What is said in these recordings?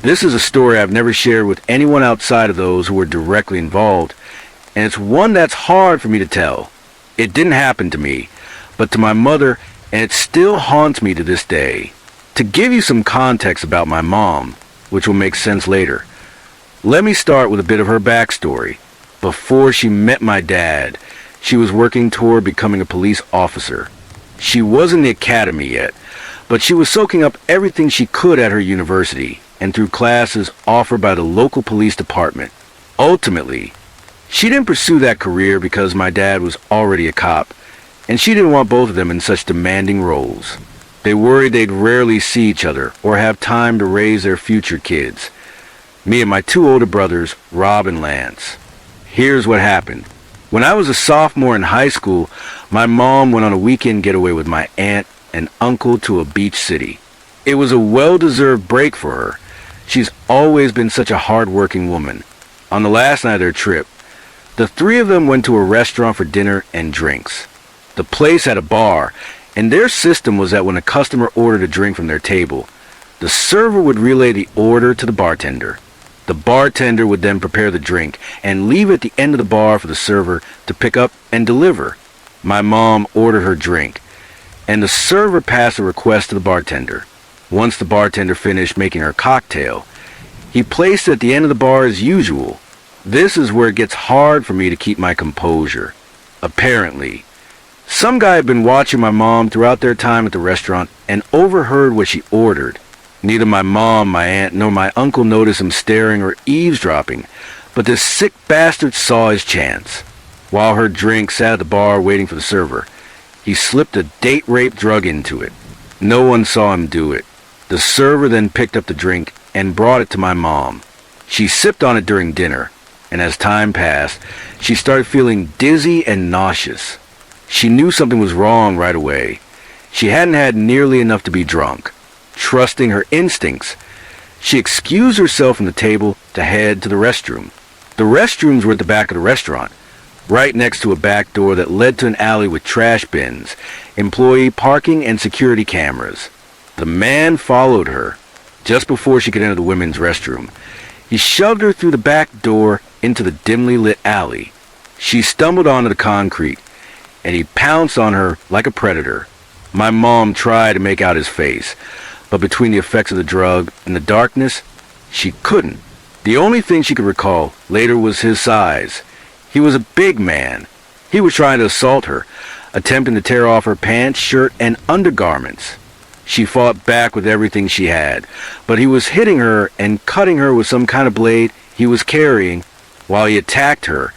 This is a story I've never shared with anyone outside of those who were directly involved, and it's one that's hard for me to tell. It didn't happen to me, but to my mother, and it still haunts me to this day. To give you some context about my mom, which will make sense later, let me start with a bit of her backstory. Before she met my dad, she was working toward becoming a police officer. She wasn't in the academy yet, but she was soaking up everything she could at her university and through classes offered by the local police department. Ultimately, she didn't pursue that career because my dad was already a cop, and she didn't want both of them in such demanding roles. They worried they'd rarely see each other or have time to raise their future kids. Me and my two older brothers, Rob and Lance. Here's what happened. When I was a sophomore in high school, my mom went on a weekend getaway with my aunt and uncle to a beach city. It was a well-deserved break for her. She's always been such a hard-working woman. On the last night of their trip, the three of them went to a restaurant for dinner and drinks. The place had a bar, and their system was that when a customer ordered a drink from their table, the server would relay the order to the bartender. The bartender would then prepare the drink and leave it at the end of the bar for the server to pick up and deliver. My mom ordered her drink, and the server passed a request to the bartender. Once the bartender finished making her cocktail, he placed it at the end of the bar as usual. This is where it gets hard for me to keep my composure. Apparently, some guy had been watching my mom throughout their time at the restaurant and overheard what she ordered. Neither my mom, my aunt, nor my uncle noticed him staring or eavesdropping, but this sick bastard saw his chance. While her drink sat at the bar waiting for the server, he slipped a date rape drug into it. No one saw him do it. The server then picked up the drink and brought it to my mom. She sipped on it during dinner, and as time passed, she started feeling dizzy and nauseous. She knew something was wrong right away. She hadn't had nearly enough to be drunk. Trusting her instincts, she excused herself from the table to head to the restroom. The restrooms were at the back of the restaurant, right next to a back door that led to an alley with trash bins, employee parking, and security cameras. The man followed her. Just before she could enter the women's restroom, he shoved her through the back door into the dimly lit alley. She stumbled onto the concrete, and he pounced on her like a predator. My mom tried to make out his face, but between the effects of the drug and the darkness, she couldn't. The only thing she could recall later was his size. He was a big man. He was trying to assault her, attempting to tear off her pants, shirt, and undergarments. She fought back with everything she had, but he was hitting her and cutting her with some kind of blade he was carrying. While he attacked her,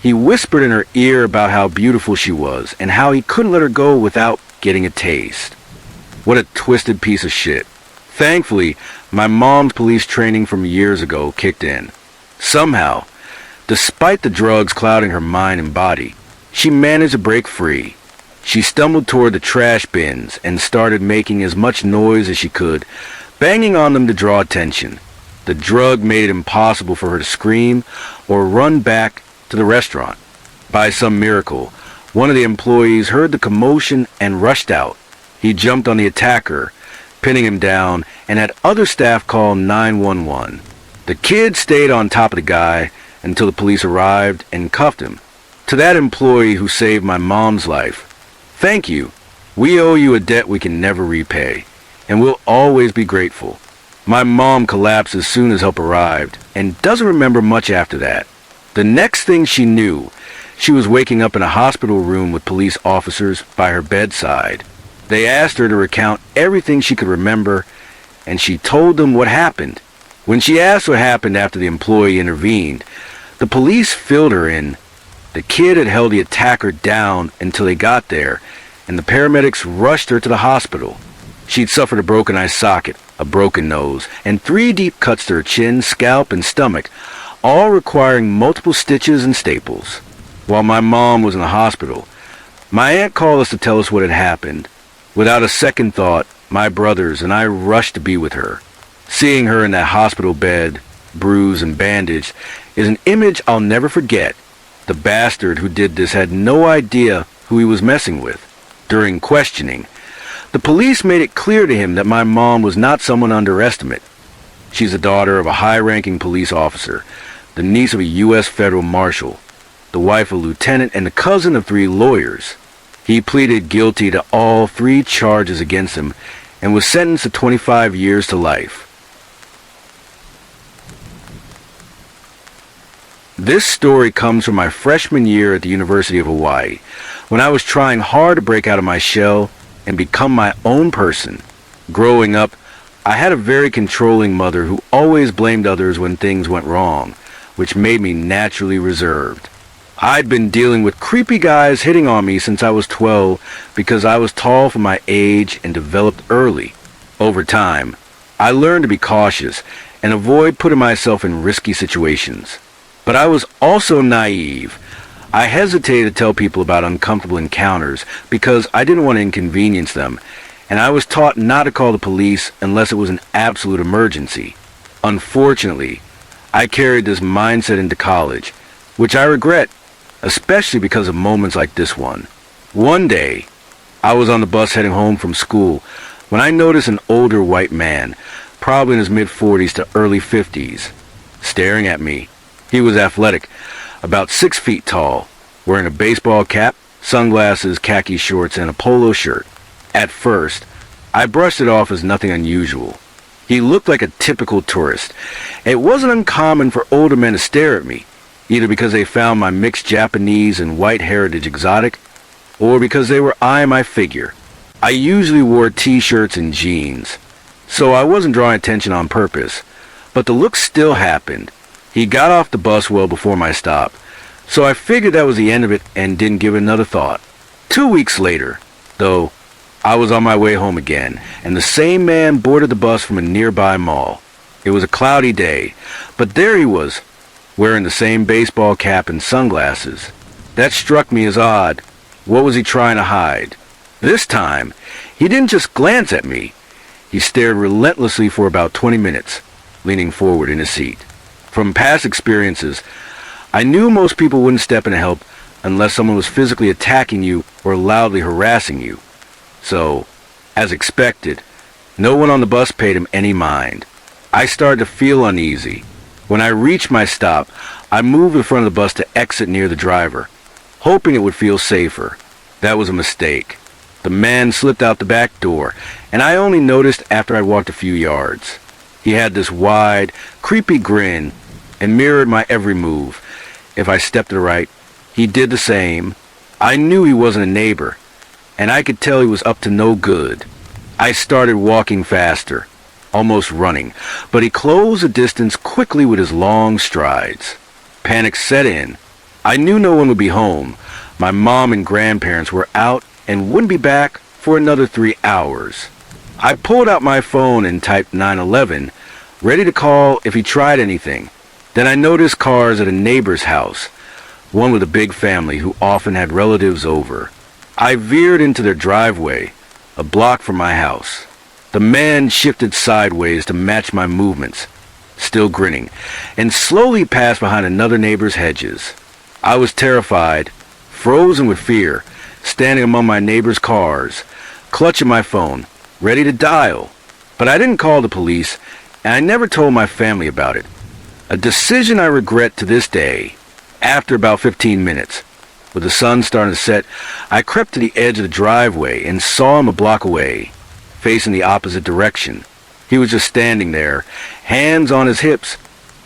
he whispered in her ear about how beautiful she was and how he couldn't let her go without getting a taste. What a twisted piece of shit. Thankfully, my mom's police training from years ago kicked in. Somehow, despite the drugs clouding her mind and body, she managed to break free. She stumbled toward the trash bins and started making as much noise as she could, banging on them to draw attention. The drug made it impossible for her to scream or run back to the restaurant. By some miracle, one of the employees heard the commotion and rushed out. He jumped on the attacker, pinning him down, and had other staff call 911. The kid stayed on top of the guy until the police arrived and cuffed him. To that employee who saved my mom's life, thank you. We owe you a debt we can never repay, and we'll always be grateful. My mom collapsed as soon as help arrived and doesn't remember much after that. The next thing she knew, she was waking up in a hospital room with police officers by her bedside. They asked her to recount everything she could remember, and she told them what happened. When she asked what happened after the employee intervened, the police filled her in. The kid had held the attacker down until they got there, and the paramedics rushed her to the hospital. She'd suffered a broken eye socket, a broken nose, and 3 deep cuts to her chin, scalp, and stomach, all requiring multiple stitches and staples. While my mom was in the hospital, my aunt called us to tell us what had happened. Without a second thought, my brothers and I rushed to be with her. Seeing her in that hospital bed, bruised and bandaged, is an image I'll never forget. The bastard who did this had no idea who he was messing with. During questioning, the police made it clear to him that my mom was not someone to underestimate. She's the daughter of a high-ranking police officer, the niece of a U.S. federal marshal, the wife of a lieutenant, and the cousin of 3 lawyers. He pleaded guilty to all 3 charges against him and was sentenced to 25 years to life. This story comes from my freshman year at the University of Hawaii, when I was trying hard to break out of my shell and become my own person. Growing up, I had a very controlling mother who always blamed others when things went wrong, which made me naturally reserved. I'd been dealing with creepy guys hitting on me since I was 12 because I was tall for my age and developed early. Over time, I learned to be cautious and avoid putting myself in risky situations. But I was also naive. I hesitated to tell people about uncomfortable encounters because I didn't want to inconvenience them, and I was taught not to call the police unless it was an absolute emergency. Unfortunately, I carried this mindset into college, which I regret, especially because of moments like this one. One day, I was on the bus heading home from school when I noticed an older white man, probably in his mid-40s to early 50s, staring at me. He was athletic, about 6 feet tall, wearing a baseball cap, sunglasses, khaki shorts, and a polo shirt. At first, I brushed it off as nothing unusual. He looked like a typical tourist. It wasn't uncommon for older men to stare at me, either because they found my mixed Japanese and white heritage exotic, or because they were eyeing my figure. I usually wore t-shirts and jeans, so I wasn't drawing attention on purpose, but the look still happened. He got off the bus well before my stop, so I figured that was the end of it and didn't give it another thought. 2 weeks later, though, I was on my way home again, and the same man boarded the bus from a nearby mall. It was a cloudy day, but there he was, wearing the same baseball cap and sunglasses. That struck me as odd. What was he trying to hide? This time, he didn't just glance at me. He stared relentlessly for about 20 minutes, leaning forward in his seat. From past experiences, I knew most people wouldn't step in to help unless someone was physically attacking you or loudly harassing you. So, as expected, no one on the bus paid him any mind. I started to feel uneasy. When I reached my stop, I moved in front of the bus to exit near the driver, hoping it would feel safer. That was a mistake. The man slipped out the back door, and I only noticed after I walked a few yards. He had this wide, creepy grin and mirrored my every move. If I stepped to the right, he did the same. I knew he wasn't a neighbor, and I could tell he was up to no good. I started walking faster, almost running, but he closed the distance quickly with his long strides. Panic set in. I knew no one would be home. My mom and grandparents were out and wouldn't be back for another 3 hours. I pulled out my phone and typed 911, ready to call if he tried anything. Then I noticed cars at a neighbor's house, one with a big family who often had relatives over. I veered into their driveway, a block from my house. The man shifted sideways to match my movements, still grinning, and slowly passed behind another neighbor's hedges. I was terrified, frozen with fear, standing among my neighbor's cars, clutching my phone, ready to dial. But I didn't call the police, and I never told my family about it. A decision I regret to this day. After about 15 minutes, with the sun starting to set, I crept to the edge of the driveway and saw him a block away, facing the opposite direction. He was just standing there, hands on his hips,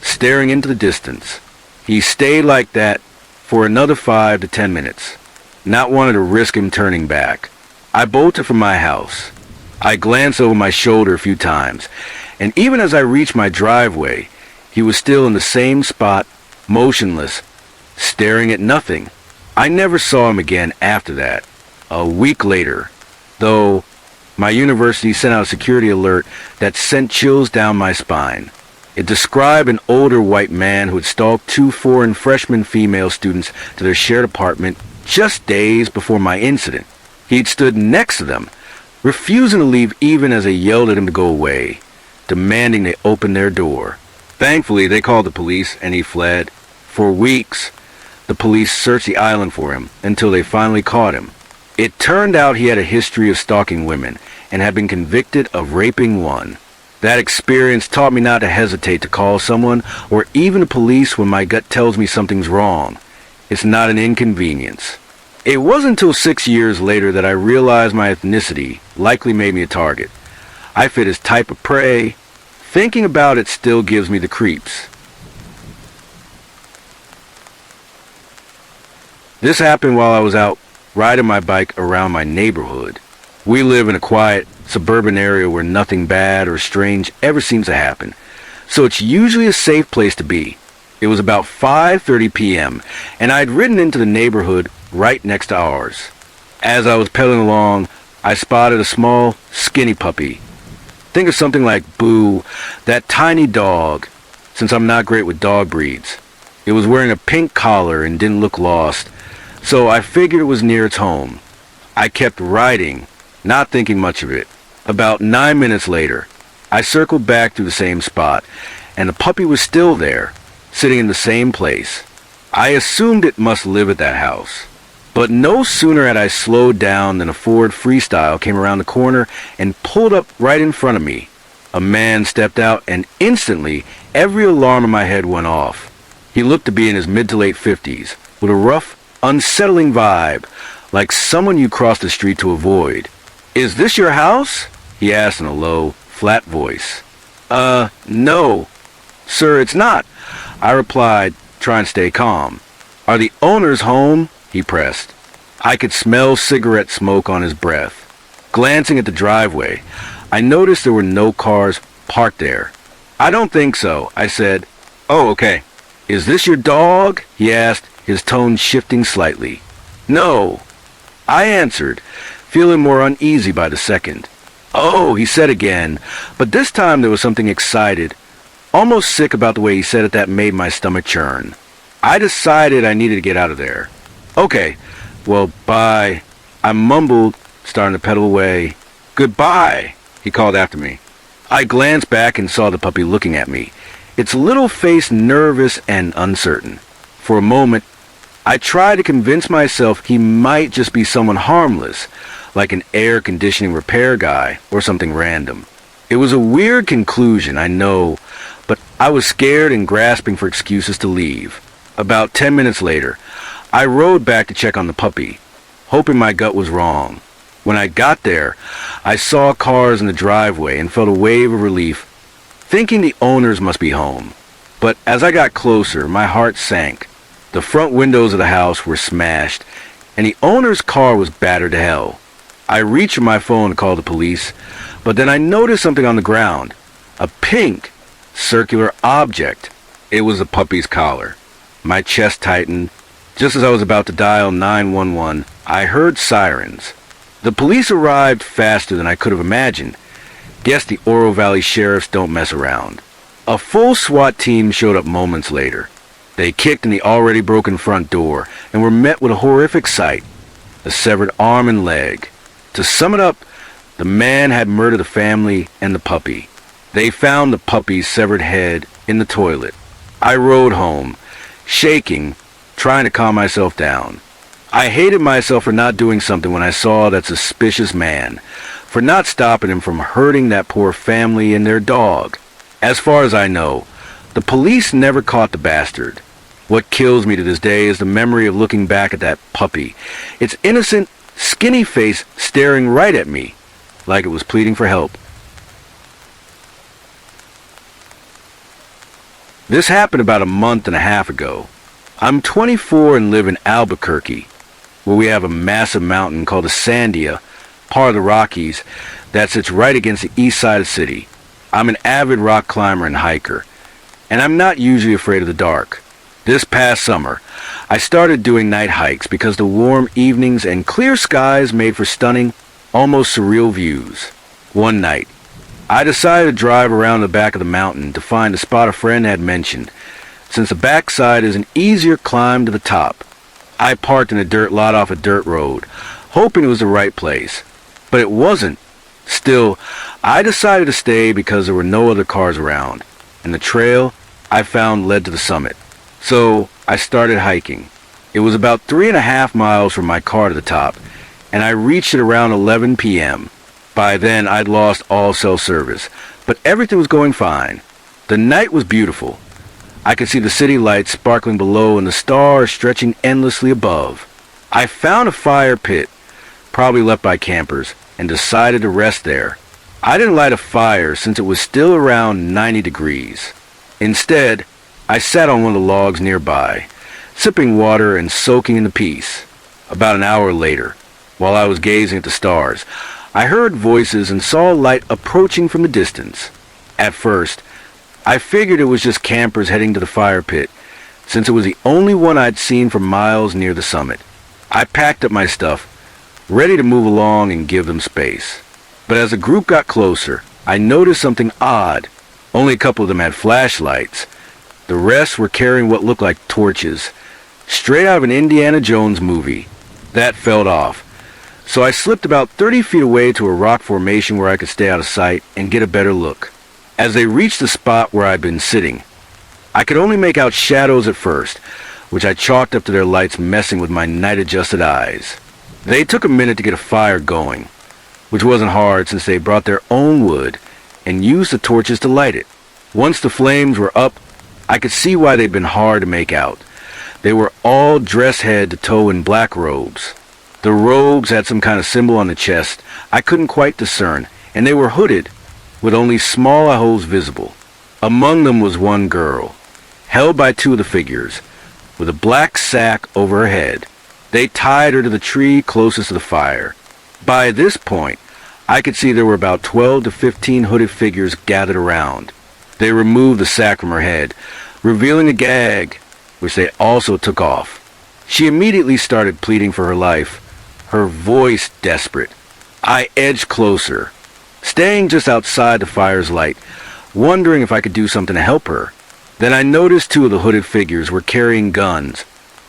staring into the distance. He stayed like that for another 5 to 10 minutes, not wanting to risk him turning back. I bolted from my house. I glanced over my shoulder a few times, and even as I reached my driveway, he was still in the same spot, motionless, staring at nothing. I never saw him again after that. A week later, though, my university sent out a security alert that sent chills down my spine. It described an older white man who had stalked 2 foreign freshman female students to their shared apartment just days before my incident. He'd stood next to them, refusing to leave even as they yelled at him to go away, demanding they open their door. Thankfully, they called the police and he fled. For weeks, the police searched the island for him until they finally caught him. It turned out he had a history of stalking women and had been convicted of raping one. That experience taught me not to hesitate to call someone or even the police when my gut tells me something's wrong. It's not an inconvenience. It wasn't until 6 years later that I realized my ethnicity likely made me a target. I fit his type of prey. Thinking about it still gives me the creeps. This happened while I was out riding my bike around my neighborhood. We live in a quiet, suburban area where nothing bad or strange ever seems to happen, so it's usually a safe place to be. It was about 5:30 p.m., and I'd ridden into the neighborhood right next to ours. As I was pedaling along, I spotted a small, skinny puppy. Think of something like Boo, that tiny dog, since I'm not great with dog breeds. It was wearing a pink collar and didn't look lost, so I figured it was near its home. I kept riding, not thinking much of it. About 9 minutes later, I circled back through the same spot, and the puppy was still there, sitting in the same place. I assumed it must live at that house. But no sooner had I slowed down than a Ford Freestyle came around the corner and pulled up right in front of me. A man stepped out, and instantly, every alarm in my head went off. He looked to be in his mid to late 50s, with a rough, unsettling vibe, like someone you crossed the street to avoid. "Is this your house?" he asked in a low, flat voice. No, sir, it's not," I replied, trying to stay calm. "Are the owners home?" he pressed. I could smell cigarette smoke on his breath. Glancing at the driveway, I noticed there were no cars parked there. "I don't think so," I said. "Oh, okay. Is this your dog?" he asked, his tone shifting slightly. "No," I answered, feeling more uneasy by the second. "Oh," he said again, but this time there was something excited, almost sick about the way he said it that made my stomach churn. I decided I needed to get out of there. "Okay, well, bye," I mumbled, starting to pedal away. "Goodbye," he called after me. I glanced back and saw the puppy looking at me, its little face nervous and uncertain. For a moment, I tried to convince myself he might just be someone harmless, like an air conditioning repair guy or something random. It was a weird conclusion, I know, but I was scared and grasping for excuses to leave. About 10 minutes later, I rode back to check on the puppy, hoping my gut was wrong. When I got there, I saw cars in the driveway and felt a wave of relief, thinking the owners must be home. But as I got closer, my heart sank. The front windows of the house were smashed, and the owner's car was battered to hell. I reached for my phone to call the police, but then I noticed something on the ground. A pink, circular object. It was the puppy's collar. My chest tightened. Just as I was about to dial 911, I heard sirens. The police arrived faster than I could have imagined. Guess the Oro Valley sheriffs don't mess around. A full SWAT team showed up moments later. They kicked in the already broken front door and were met with a horrific sight: a severed arm and leg. To sum it up, the man had murdered the family and the puppy. They found the puppy's severed head in the toilet. I rode home, shaking, trying to calm myself down. I hated myself for not doing something when I saw that suspicious man, for not stopping him from hurting that poor family and their dog. As far as I know, the police never caught the bastard. What kills me to this day is the memory of looking back at that puppy, its innocent, skinny face staring right at me, like it was pleading for help. This happened about a month and a half ago. I'm 24 and live in Albuquerque, where we have a massive mountain called the Sandia, part of the Rockies, that sits right against the east side of the city. I'm an avid rock climber and hiker, and I'm not usually afraid of the dark. This past summer, I started doing night hikes because the warm evenings and clear skies made for stunning, almost surreal views. One night, I decided to drive around the back of the mountain to find a spot a friend had mentioned, since the backside is an easier climb to the top. I parked in a dirt lot off a dirt road, hoping it was the right place, but it wasn't. Still, I decided to stay because there were no other cars around, and the trail I found led to the summit. So I started hiking. It was about 3.5 miles from my car to the top, and I reached it around 11 p.m. By then, I'd lost all cell service, but everything was going fine. The night was beautiful. I could see the city lights sparkling below and the stars stretching endlessly above. I found a fire pit, probably left by campers, and decided to rest there. I didn't light a fire since it was still around 90 degrees. Instead, I sat on one of the logs nearby, sipping water and soaking in the peace. About an hour later, while I was gazing at the stars, I heard voices and saw a light approaching from the distance. At first, I figured it was just campers heading to the fire pit, since it was the only one I'd seen for miles near the summit. I packed up my stuff, ready to move along and give them space. But as the group got closer, I noticed something odd. Only a couple of them had flashlights. The rest were carrying what looked like torches, straight out of an Indiana Jones movie. That felt off. So I slipped about 30 feet away to a rock formation where I could stay out of sight and get a better look. As they reached the spot where I'd been sitting, I could only make out shadows at first, which I chalked up to their lights messing with my night-adjusted eyes. They took a minute to get a fire going, which wasn't hard since they brought their own wood and used the torches to light it. Once the flames were up, I could see why they'd been hard to make out. They were all dressed head to toe in black robes. The robes had some kind of symbol on the chest I couldn't quite discern, and they were hooded, with only small holes visible. Among them was one girl, held by two of the figures, with a black sack over her head. They tied her to the tree closest to the fire. By this point, I could see there were about 12 to 15 hooded figures gathered around. They removed the sack from her head, revealing a gag, which they also took off. She immediately started pleading for her life, her voice desperate. I edged closer, staying just outside the fire's light, wondering if I could do something to help her. Then I noticed two of the hooded figures were carrying guns,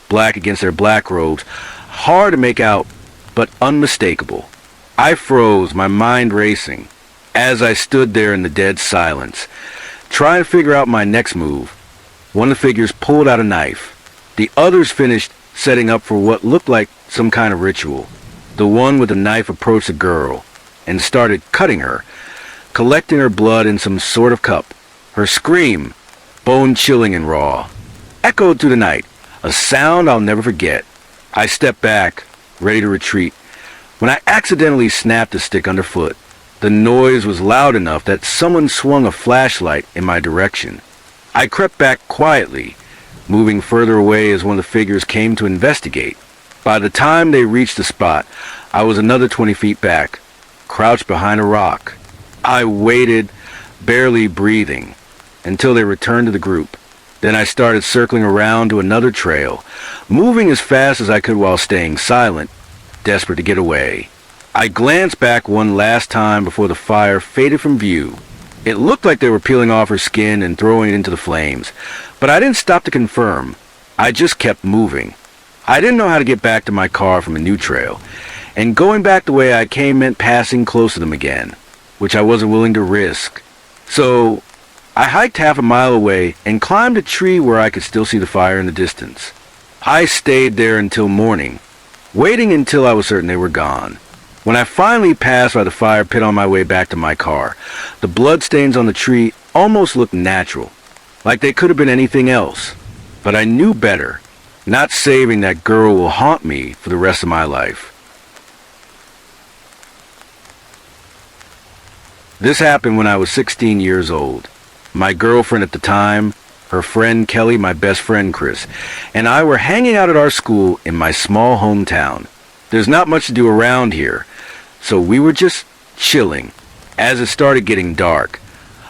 black against their black robes, hard to make out, but unmistakable. I froze, my mind racing, as I stood there in the dead silence, trying to figure out my next move. One of the figures pulled out a knife. The others finished setting up for what looked like some kind of ritual. The one with the knife approached the girl and started cutting her, collecting her blood in some sort of cup. Her scream, bone-chilling and raw, echoed through the night, a sound I'll never forget. I stepped back, ready to retreat, when I accidentally snapped a stick underfoot. The noise was loud enough that someone swung a flashlight in my direction. I crept back quietly, moving further away as one of the figures came to investigate. By the time they reached the spot, I was another 20 feet back, crouched behind a rock. I waited, barely breathing, until they returned to the group. Then I started circling around to another trail, moving as fast as I could while staying silent, desperate to get away. I glanced back one last time before the fire faded from view. It looked like they were peeling off her skin and throwing it into the flames, but I didn't stop to confirm. I just kept moving. I didn't know how to get back to my car from a new trail, and going back the way I came meant passing close to them again, which I wasn't willing to risk. So I hiked half a mile away and climbed a tree where I could still see the fire in the distance. I stayed there until morning, waiting until I was certain they were gone. When I finally passed by the fire pit on my way back to my car, the bloodstains on the tree almost looked natural, like they could have been anything else. But I knew better. Not saving that girl will haunt me for the rest of my life. This happened when I was 16 years old. My girlfriend at the time, her friend Kelly, my best friend Chris, and I were hanging out at our school in my small hometown. There's not much to do around here, so we were just chilling. As it started getting dark,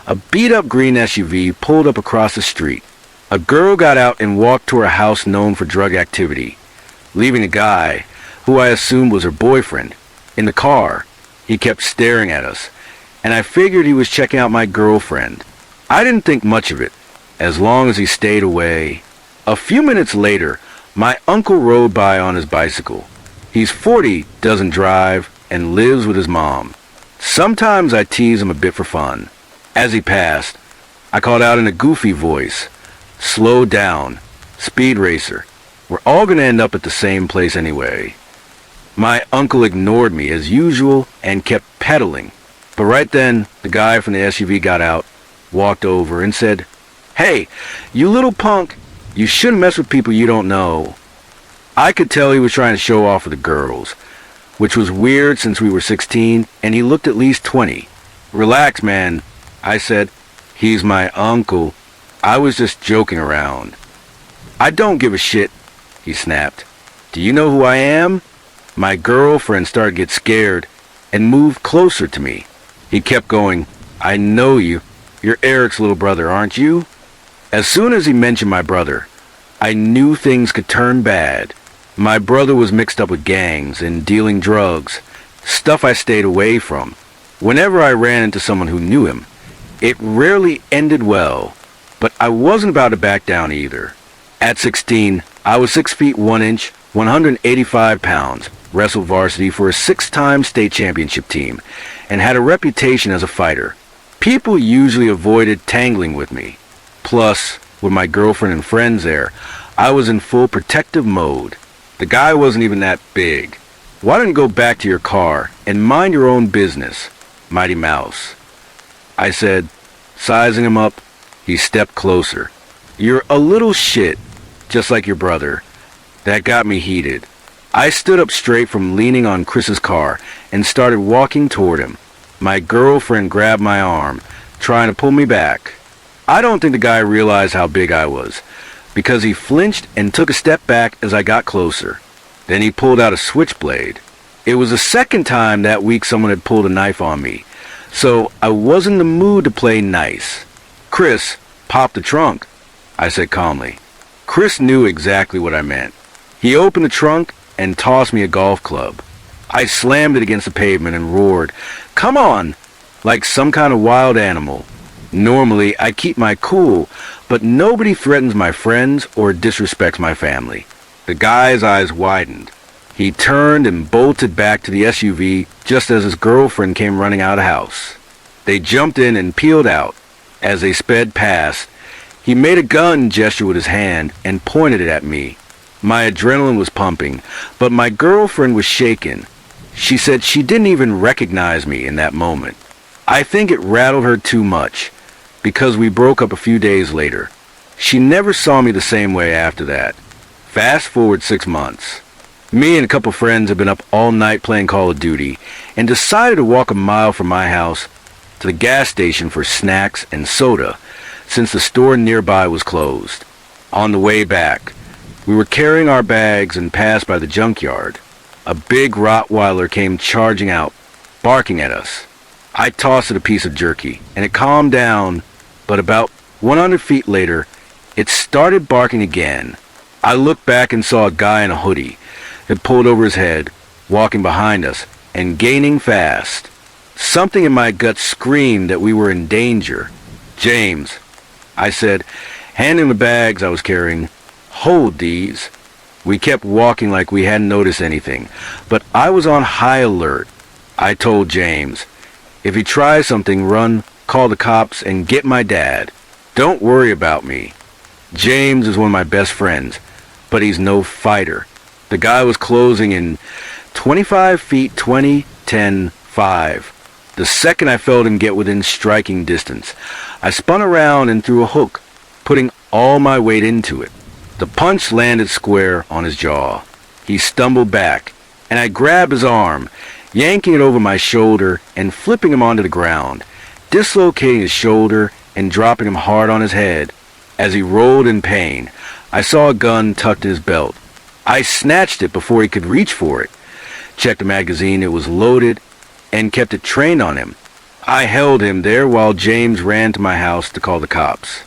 a beat-up green SUV pulled up across the street. A girl got out and walked to her house known for drug activity, leaving a guy, who I assumed was her boyfriend, in the car. He kept staring at us, and I figured he was checking out my girlfriend. I didn't think much of it, as long as he stayed away. A few minutes later, my uncle rode by on his bicycle. He's 40, doesn't drive, and lives with his mom. Sometimes I tease him a bit for fun. As he passed, I called out in a goofy voice, "Slow down, speed racer. We're all going to end up at the same place anyway." My uncle ignored me as usual and kept pedaling. But right then, the guy from the SUV got out, walked over, and said, "Hey, you little punk, you shouldn't mess with people you don't know." I could tell he was trying to show off with the girls, which was weird since we were 16, and he looked at least 20. "Relax, man," I said. "He's my uncle. I was just joking around." "I don't give a shit," he snapped. "Do you know who I am?" My girlfriend started to get scared and moved closer to me. He kept going, "I know you. You're Eric's little brother, aren't you?" As soon as he mentioned my brother, I knew things could turn bad. My brother was mixed up with gangs and dealing drugs, stuff I stayed away from. Whenever I ran into someone who knew him, it rarely ended well, but I wasn't about to back down either. At 16, I was 6 feet 1 inch, 185 pounds, wrestled varsity for a 6-time state championship team, and had a reputation as a fighter. People usually avoided tangling with me. Plus, with my girlfriend and friends there, I was in full protective mode. The guy wasn't even that big. "Why don't you go back to your car and mind your own business, Mighty Mouse?" I said, sizing him up. He stepped closer. "You're a little shit, just like your brother." That got me heated. I stood up straight from leaning on Chris's car and started walking toward him. My girlfriend grabbed my arm, trying to pull me back. I don't think the guy realized how big I was, because he flinched and took a step back as I got closer. Then he pulled out a switchblade. It was the second time that week someone had pulled a knife on me, so I was in the mood to play nice. "Chris, pop the trunk," I said calmly. Chris knew exactly what I meant. He opened the trunk and tossed me a golf club. I slammed it against the pavement and roared, "Come on!" like some kind of wild animal. Normally, I keep my cool, but nobody threatens my friends or disrespects my family. The guy's eyes widened. He turned and bolted back to the SUV just as his girlfriend came running out of the house. They jumped in and peeled out. As they sped past, he made a gun gesture with his hand and pointed it at me. My adrenaline was pumping, but my girlfriend was shaken. She said she didn't even recognize me in that moment. I think it rattled her too much, because we broke up a few days later. She never saw me the same way after that. Fast forward 6 months. Me and a couple friends had been up all night playing Call of Duty and decided to walk a mile from my house to the gas station for snacks and soda, since the store nearby was closed. On the way back, we were carrying our bags and passed by the junkyard. A big Rottweiler came charging out, barking at us. I tossed it a piece of jerky, and it calmed down, but about 100 feet later, it started barking again. I looked back and saw a guy in a hoodie had pulled over his head, walking behind us, and gaining fast. Something in my gut screamed that we were in danger. "James," I said, handing the bags I was carrying, "hold these." We kept walking like we hadn't noticed anything, but I was on high alert. I told James, "If he tries something, run, call the cops, and get my dad. Don't worry about me." James is one of my best friends, but he's no fighter. The guy was closing in 25 feet, 20, 10, 5. The second I felt him get within striking distance, I spun around and threw a hook, putting all my weight into it. The punch landed square on his jaw. He stumbled back, and I grabbed his arm, yanking it over my shoulder and flipping him onto the ground, dislocating his shoulder and dropping him hard on his head. As he rolled in pain, I saw a gun tucked in his belt. I snatched it before he could reach for it, checked the magazine, it was loaded, and kept it trained on him. I held him there while James ran to my house to call the cops.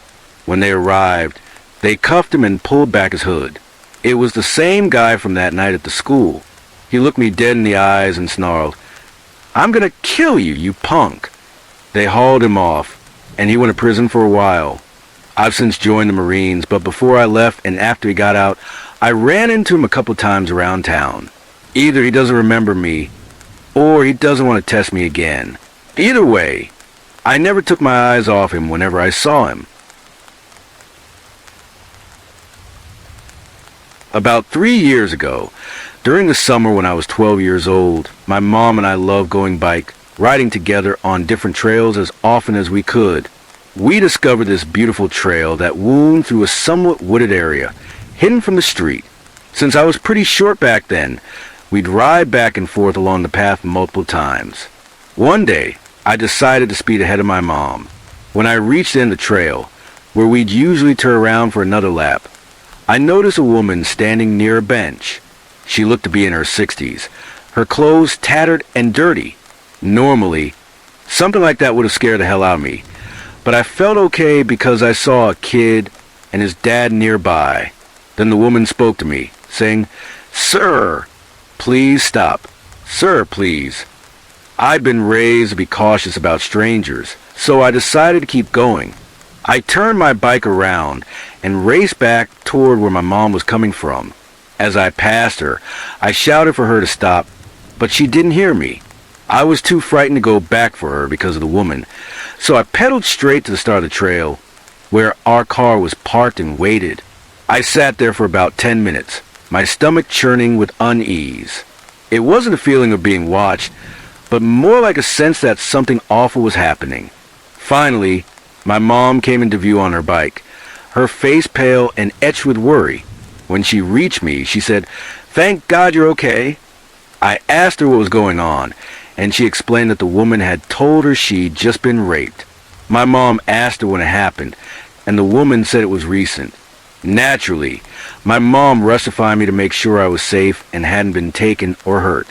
When they arrived, they cuffed him and pulled back his hood. It was the same guy from that night at the school. He looked me dead in the eyes and snarled, "I'm gonna kill you, you punk." They hauled him off, and he went to prison for a while. I've since joined the Marines, but before I left and after he got out, I ran into him a couple times around town. Either he doesn't remember me, or he doesn't want to test me again. Either way, I never took my eyes off him whenever I saw him. About 3 years ago, during the summer when I was 12 years old, my mom and I loved going bike riding together on different trails as often as we could. We discovered this beautiful trail that wound through a somewhat wooded area, hidden from the street. Since I was pretty short back then, we'd ride back and forth along the path multiple times. One day, I decided to speed ahead of my mom. When I reached the end of the trail, where we'd usually turn around for another lap, I noticed a woman standing near a bench. She looked to be in her 60s, her clothes tattered and dirty. Normally, something like that would have scared the hell out of me, but I felt okay because I saw a kid and his dad nearby. Then the woman spoke to me, saying, "Sir, please stop. Sir, please." I'd been raised to be cautious about strangers, so I decided to keep going. I turned my bike around and raced back toward where my mom was coming from. As I passed her, I shouted for her to stop, but she didn't hear me. I was too frightened to go back for her because of the woman, so I pedaled straight to the start of the trail, where our car was parked and waited. I sat there for about 10 minutes, my stomach churning with unease. It wasn't a feeling of being watched, but more like a sense that something awful was happening. Finally, my mom came into view on her bike, her face pale and etched with worry. When she reached me, she said, "Thank God you're okay." I asked her what was going on, and she explained that the woman had told her she'd just been raped. My mom asked her when it happened, and the woman said it was recent. Naturally, my mom rushed to find me to make sure I was safe and hadn't been taken or hurt.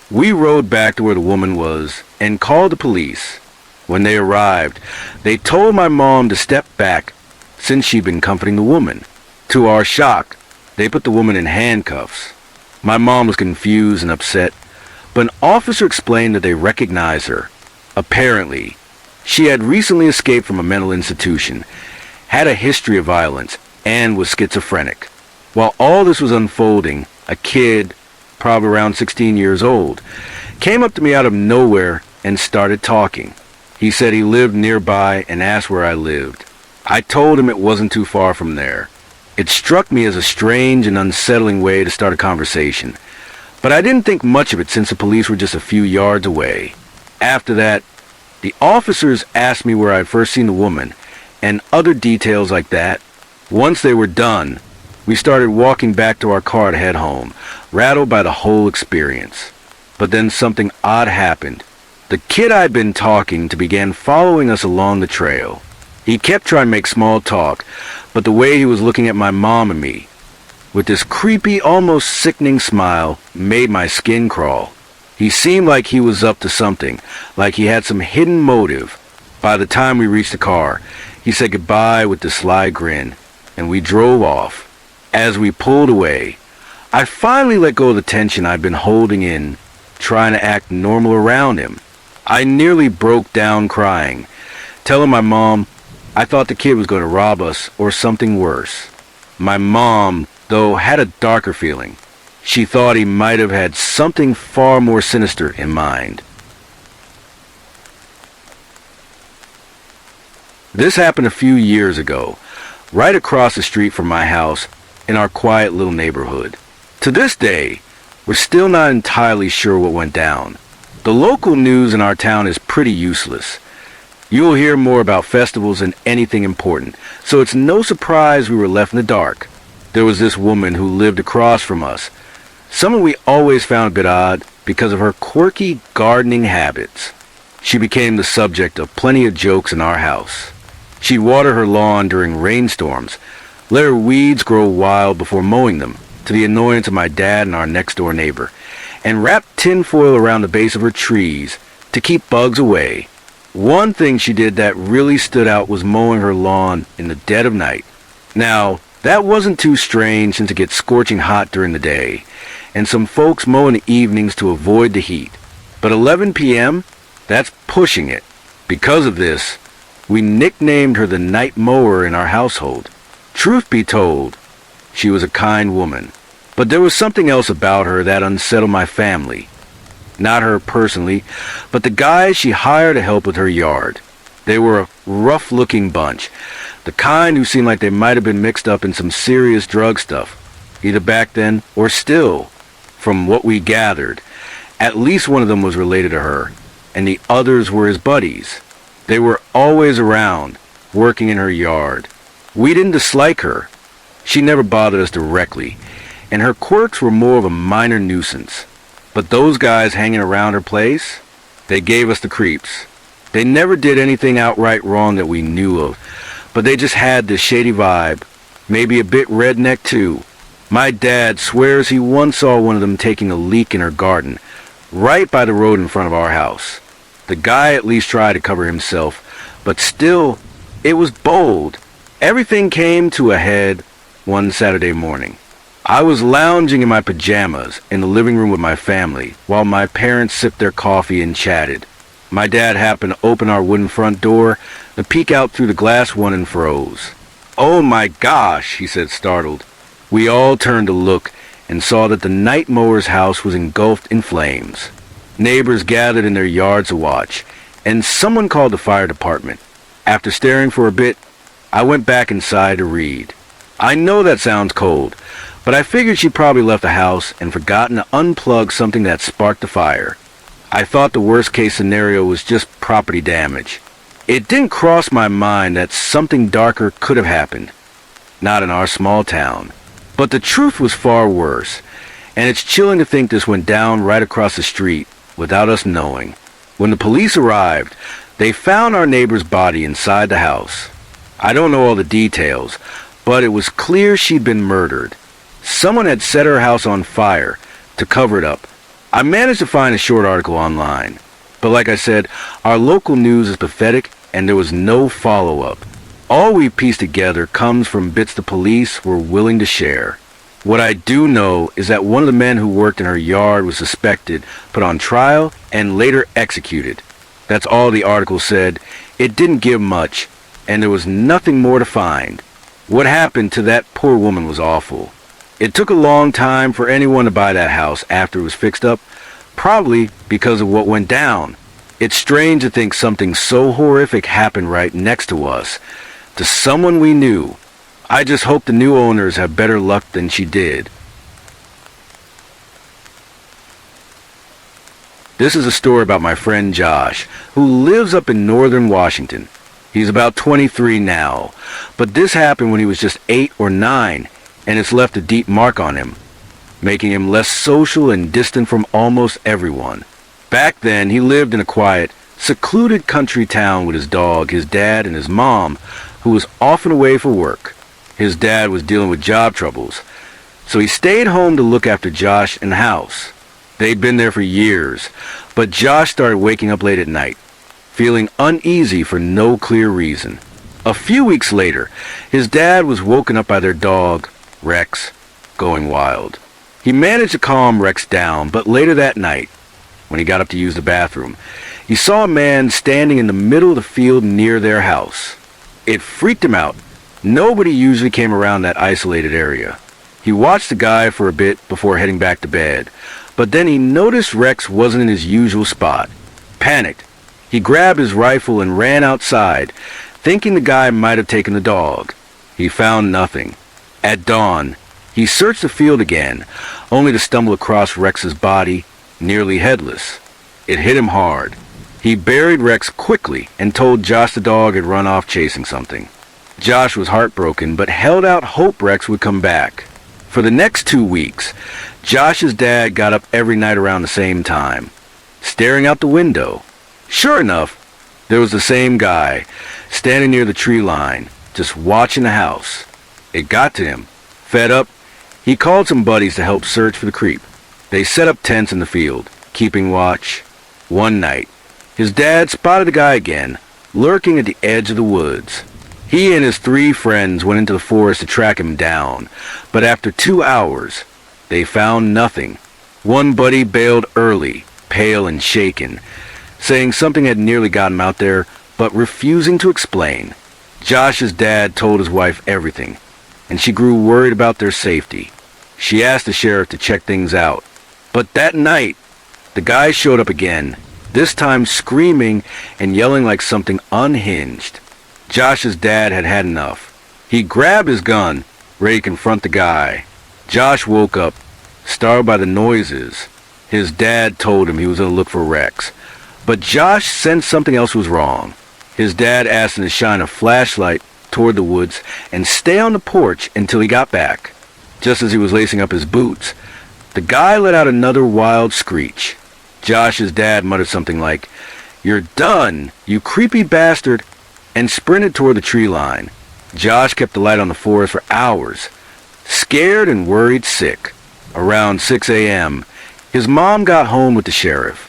We rode back to where the woman was and called the police. When they arrived, they told my mom to step back since she'd been comforting the woman. To our shock, they put the woman in handcuffs. My mom was confused and upset, but an officer explained that they recognized her. Apparently, she had recently escaped from a mental institution, had a history of violence, and was schizophrenic. While all this was unfolding, a kid, probably around 16 years old, came up to me out of nowhere and started talking. He said he lived nearby and asked where I lived. I told him it wasn't too far from there. It struck me as a strange and unsettling way to start a conversation, but I didn't think much of it since the police were just a few yards away. After that, the officers asked me where I'd first seen the woman, and other details like that. Once they were done, we started walking back to our car to head home, rattled by the whole experience. But then something odd happened. The kid I'd been talking to began following us along the trail. He kept trying to make small talk, but the way he was looking at my mom and me, with this creepy, almost sickening smile, made my skin crawl. He seemed like he was up to something, like he had some hidden motive. By the time we reached the car, he said goodbye with a sly grin, and we drove off. As we pulled away, I finally let go of the tension I'd been holding in, trying to act normal around him. I nearly broke down crying, telling my mom I thought the kid was going to rob us or something worse. My mom, though, had a darker feeling. She thought he might have had something far more sinister in mind. This happened a few years ago, right across the street from my house in our quiet little neighborhood. To this day, we're still not entirely sure what went down. The local news in our town is pretty useless. You'll hear more about festivals than anything important, so it's no surprise we were left in the dark. There was this woman who lived across from us, someone we always found a bit odd because of her quirky gardening habits. She became the subject of plenty of jokes in our house. She'd water her lawn during rainstorms, let her weeds grow wild before mowing them, to the annoyance of my dad and our next-door neighbor, and wrap tinfoil around the base of her trees to keep bugs away. One thing she did that really stood out was mowing her lawn in the dead of night. Now, that wasn't too strange since it gets scorching hot during the day, and some folks mow in the evenings to avoid the heat. But 11 p.m., that's pushing it. Because of this, we nicknamed her the night mower in our household. Truth be told, she was a kind woman, but there was something else about her that unsettled my family. Not her personally, but the guys she hired to help with her yard. They were a rough-looking bunch, the kind who seemed like they might have been mixed up in some serious drug stuff, either back then or still. From what we gathered, at least one of them was related to her. and the others were his buddies. They were always around, working in her yard. We didn't dislike her. She never bothered us directly, and her quirks were more of a minor nuisance. But those guys hanging around her place, they gave us the creeps. They never did anything outright wrong that we knew of, but they just had this shady vibe, maybe a bit redneck too. My dad swears he once saw one of them taking a leak in her garden, right by the road in front of our house. The guy at least tried to cover himself, but still, it was bold. Everything came to a head one Saturday morning. I was lounging in my pajamas in the living room with my family while my parents sipped their coffee and chatted. My dad happened to open our wooden front door and peek out through the glass one and froze. "Oh my gosh," he said, startled. We all turned to look and saw that the night mower's house was engulfed in flames. Neighbors gathered in their yards to watch, and someone called the fire department. After staring for a bit, I went back inside to read. I know that sounds cold, but I figured she probably left the house and forgotten to unplug something that sparked the fire. I thought the worst case scenario was just property damage. It didn't cross my mind that something darker could have happened. Not in our small town. But the truth was far worse, and it's chilling to think this went down right across the street without us knowing. When the police arrived, they found our neighbor's body inside the house. I don't know all the details, but it was clear she'd been murdered. Someone had set her house on fire to cover it up. I managed to find a short article online, but like I said, our local news is pathetic and there was no follow-up. All we pieced together comes from bits the police were willing to share. What I do know is that one of the men who worked in her yard was suspected, put on trial, and later executed. That's all the article said. It didn't give much, and there was nothing more to find. What happened to that poor woman was awful. It took a long time for anyone to buy that house after it was fixed up, probably because of what went down. It's strange to think something so horrific happened right next to us, to someone we knew. I just hope the new owners have better luck than she did. This is a story about my friend Josh, who lives up in northern Washington. He's about 23 now, but this happened when he was just 8 or 9, and it's left a deep mark on him, making him less social and distant from almost everyone. Back then, he lived in a quiet, secluded country town with his dog, his dad, and his mom, who was often away for work. His dad was dealing with job troubles, so he stayed home to look after Josh and the house. They'd been there for years, but Josh started waking up late at night, feeling uneasy for no clear reason. A few weeks later, his dad was woken up by their dog, Rex, going wild. He managed to calm Rex down, but later that night, when he got up to use the bathroom, he saw a man standing in the middle of the field near their house. It freaked him out. Nobody usually came around that isolated area. He watched the guy for a bit before heading back to bed, but then he noticed Rex wasn't in his usual spot. Panicked, he grabbed his rifle and ran outside, thinking the guy might have taken the dog. He found nothing. At dawn, he searched the field again, only to stumble across Rex's body, nearly headless. It hit him hard. He buried Rex quickly and told Josh the dog had run off chasing something. Josh was heartbroken, but held out hope Rex would come back. For the next 2 weeks, Josh's dad got up every night around the same time, staring out the window. Sure enough, there was the same guy, standing near the tree line, just watching the house. It got to him. Fed up, he called some buddies to help search for the creep. They set up tents in the field, keeping watch. One night, his dad spotted the guy again, lurking at the edge of the woods. He and his 3 friends went into the forest to track him down, but after 2 hours, they found nothing. One buddy bailed early, pale and shaken, saying something had nearly got him out there, but refusing to explain. Josh's dad told his wife everything, and she grew worried about their safety. She asked the sheriff to check things out. But that night, the guy showed up again, this time screaming and yelling like something unhinged. Josh's dad had had enough. He grabbed his gun, ready to confront the guy. Josh woke up, startled by the noises. His dad told him he was going to look for Rex, But Josh sensed something else was wrong. His dad asked him to shine a flashlight toward the woods and stay on the porch until he got back. Just as he was lacing up his boots, the guy let out another wild screech. Josh's dad muttered something like, "You're done, you creepy bastard," and sprinted toward the tree line. Josh kept the light on the forest for hours, scared and worried sick. Around 6 a.m., his mom got home with the sheriff.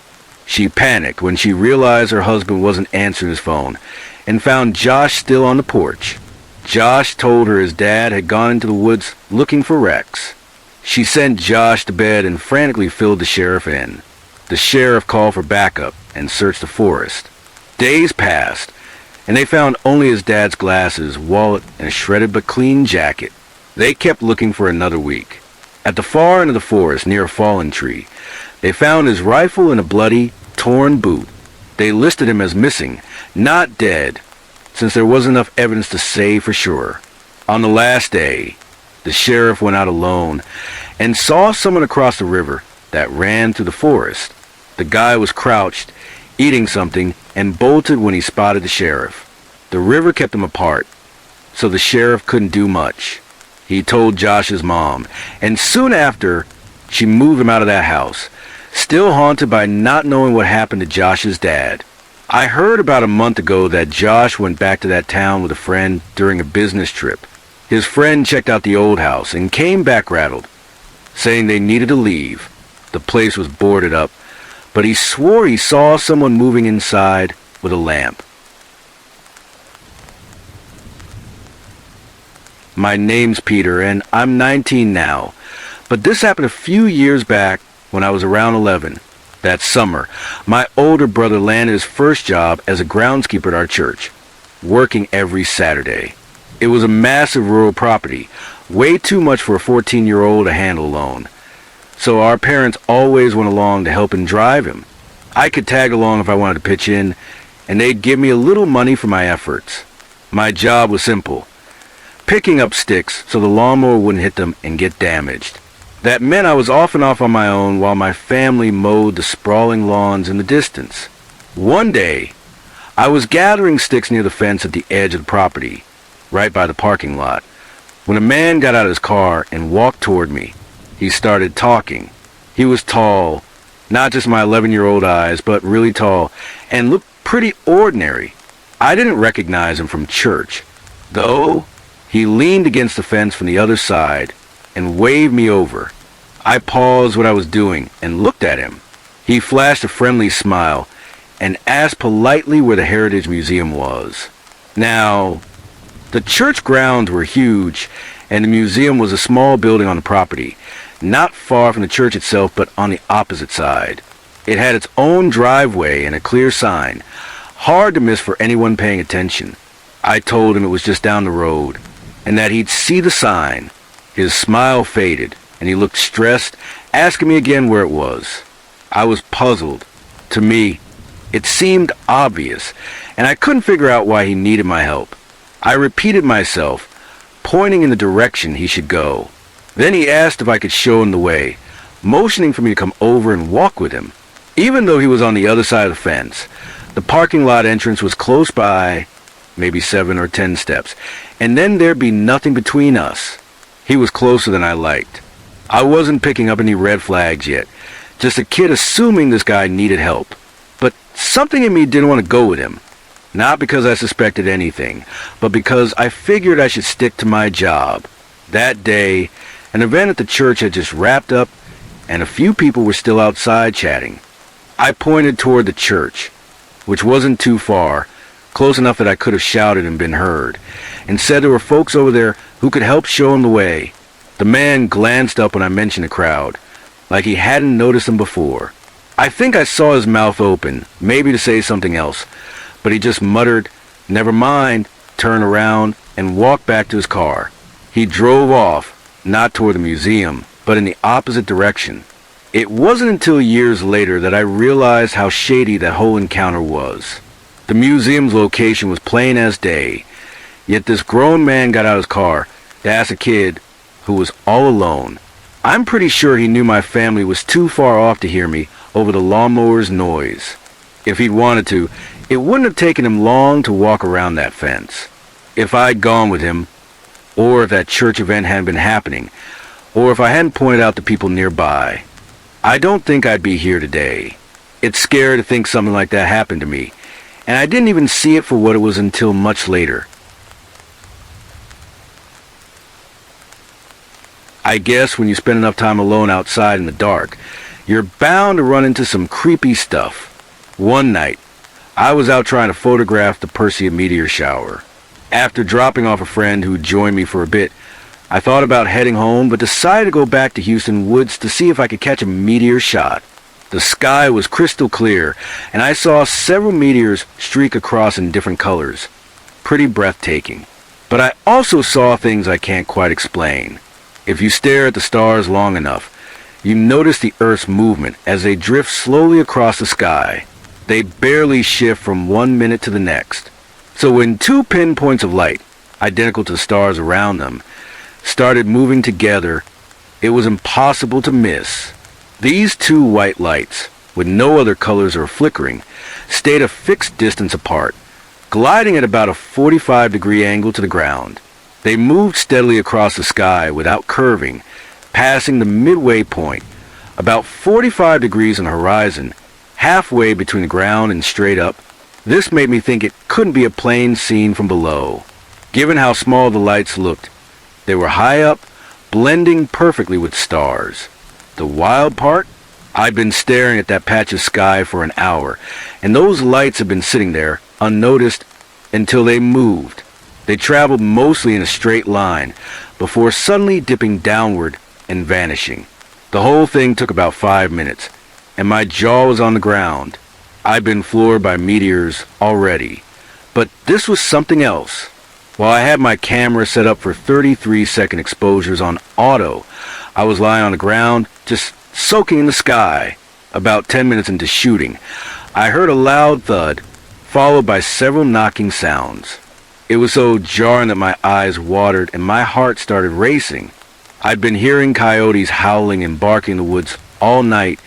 She panicked when she realized her husband wasn't answering his phone and found Josh still on the porch. Josh told her his dad had gone into the woods looking for Rex. She sent Josh to bed and frantically filled the sheriff in. The sheriff called for backup and searched the forest. Days passed, and they found only his dad's glasses, wallet, and a shredded but clean jacket. They kept looking for another week. At the far end of the forest, near a fallen tree, they found his rifle and a bloody, torn boot. They listed him as missing, not dead, since there wasn't enough evidence to say for sure. On the last day, the sheriff went out alone and saw someone across the river that ran through the forest. The guy was crouched, eating something, and bolted when he spotted the sheriff. The river kept them apart, so the sheriff couldn't do much. He told Josh's mom, and soon after, she moved him out of that house, still haunted by not knowing what happened to Josh's dad. I heard about a month ago that Josh went back to that town with a friend during a business trip. His friend checked out the old house and came back rattled, saying they needed to leave. The place was boarded up, but he swore he saw someone moving inside with a lamp. My name's Peter, and I'm 19 now, but this happened a few years back when I was around 11. That summer, my older brother landed his first job as a groundskeeper at our church, working every Saturday. It was a massive rural property, way too much for a 14-year-old to handle alone. So our parents always went along to help him drive him. I could tag along if I wanted to pitch in, and they'd give me a little money for my efforts. My job was simple: picking up sticks so the lawnmower wouldn't hit them and get damaged. That meant I was off and off on my own while my family mowed the sprawling lawns in the distance. One day, I was gathering sticks near the fence at the edge of the property, right by the parking lot, when a man got out of his car and walked toward me. He started talking. He was tall, not just my 11-year-old eyes, but really tall, and looked pretty ordinary. I didn't recognize him from church, though. He leaned against the fence from the other side and waved me over. I paused what I was doing and looked at him. He flashed a friendly smile and asked politely where the Heritage Museum was. Now, the church grounds were huge, and the museum was a small building on the property, not far from the church itself, but on the opposite side. It had its own driveway and a clear sign, hard to miss for anyone paying attention. I told him it was just down the road, and that he'd see the sign. His smile faded, and he looked stressed, asking me again where it was. I was puzzled. To me, it seemed obvious, and I couldn't figure out why he needed my help. I repeated myself, pointing in the direction he should go. Then he asked if I could show him the way, motioning for me to come over and walk with him. Even though he was on the other side of the fence, the parking lot entrance was close by, maybe 7 or 10 steps, and then there'd be nothing between us. He was closer than I liked. I wasn't picking up any red flags yet, just a kid assuming this guy needed help. But something in me didn't want to go with him. Not because I suspected anything, but because I figured I should stick to my job. That day, an event at the church had just wrapped up, and a few people were still outside chatting. I pointed toward the church, which wasn't too far, close enough that I could have shouted and been heard, and said there were folks over there who could help show him the way. The man glanced up when I mentioned the crowd, like he hadn't noticed them before. I think I saw his mouth open, maybe to say something else, but he just muttered, "Never mind," turned around, and walked back to his car. He drove off, not toward the museum, but in the opposite direction. It wasn't until years later that I realized how shady that whole encounter was. The museum's location was plain as day, yet this grown man got out of his car to ask a kid who was all alone. I'm pretty sure he knew my family was too far off to hear me over the lawnmower's noise. If he'd wanted to, it wouldn't have taken him long to walk around that fence. If I'd gone with him, or if that church event hadn't been happening, or if I hadn't pointed out the people nearby, I don't think I'd be here today. It's scary to think something like that happened to me, and I didn't even see it for what it was until much later. I guess when you spend enough time alone outside in the dark, you're bound to run into some creepy stuff. One night, I was out trying to photograph the Perseid meteor shower. After dropping off a friend who joined me for a bit, I thought about heading home, but decided to go back to Houston Woods to see if I could catch a meteor shot. The sky was crystal clear, and I saw several meteors streak across in different colors. Pretty breathtaking. But I also saw things I can't quite explain. If you stare at the stars long enough, you notice the Earth's movement as they drift slowly across the sky. They barely shift from one minute to the next. So when two pinpoints of light, identical to the stars around them, started moving together, it was impossible to miss. These two white lights, with no other colors or flickering, stayed a fixed distance apart, gliding at about a 45-degree angle to the ground. They moved steadily across the sky without curving, passing the midway point, about 45 degrees on the horizon, halfway between the ground and straight up. This made me think it couldn't be a plane seen from below. Given how small the lights looked, they were high up, blending perfectly with stars. The wild part? I'd been staring at that patch of sky for an hour, and those lights had been sitting there, unnoticed, until they moved. They traveled mostly in a straight line, before suddenly dipping downward and vanishing. The whole thing took about 5 minutes, and my jaw was on the ground. I'd been floored by meteors already, but this was something else. While I had my camera set up for 33-second exposures on auto, I was lying on the ground, just soaking in the sky. About 10 minutes into shooting, I heard a loud thud, followed by several knocking sounds. It was so jarring that my eyes watered and my heart started racing. I'd been hearing coyotes howling and barking in the woods all night,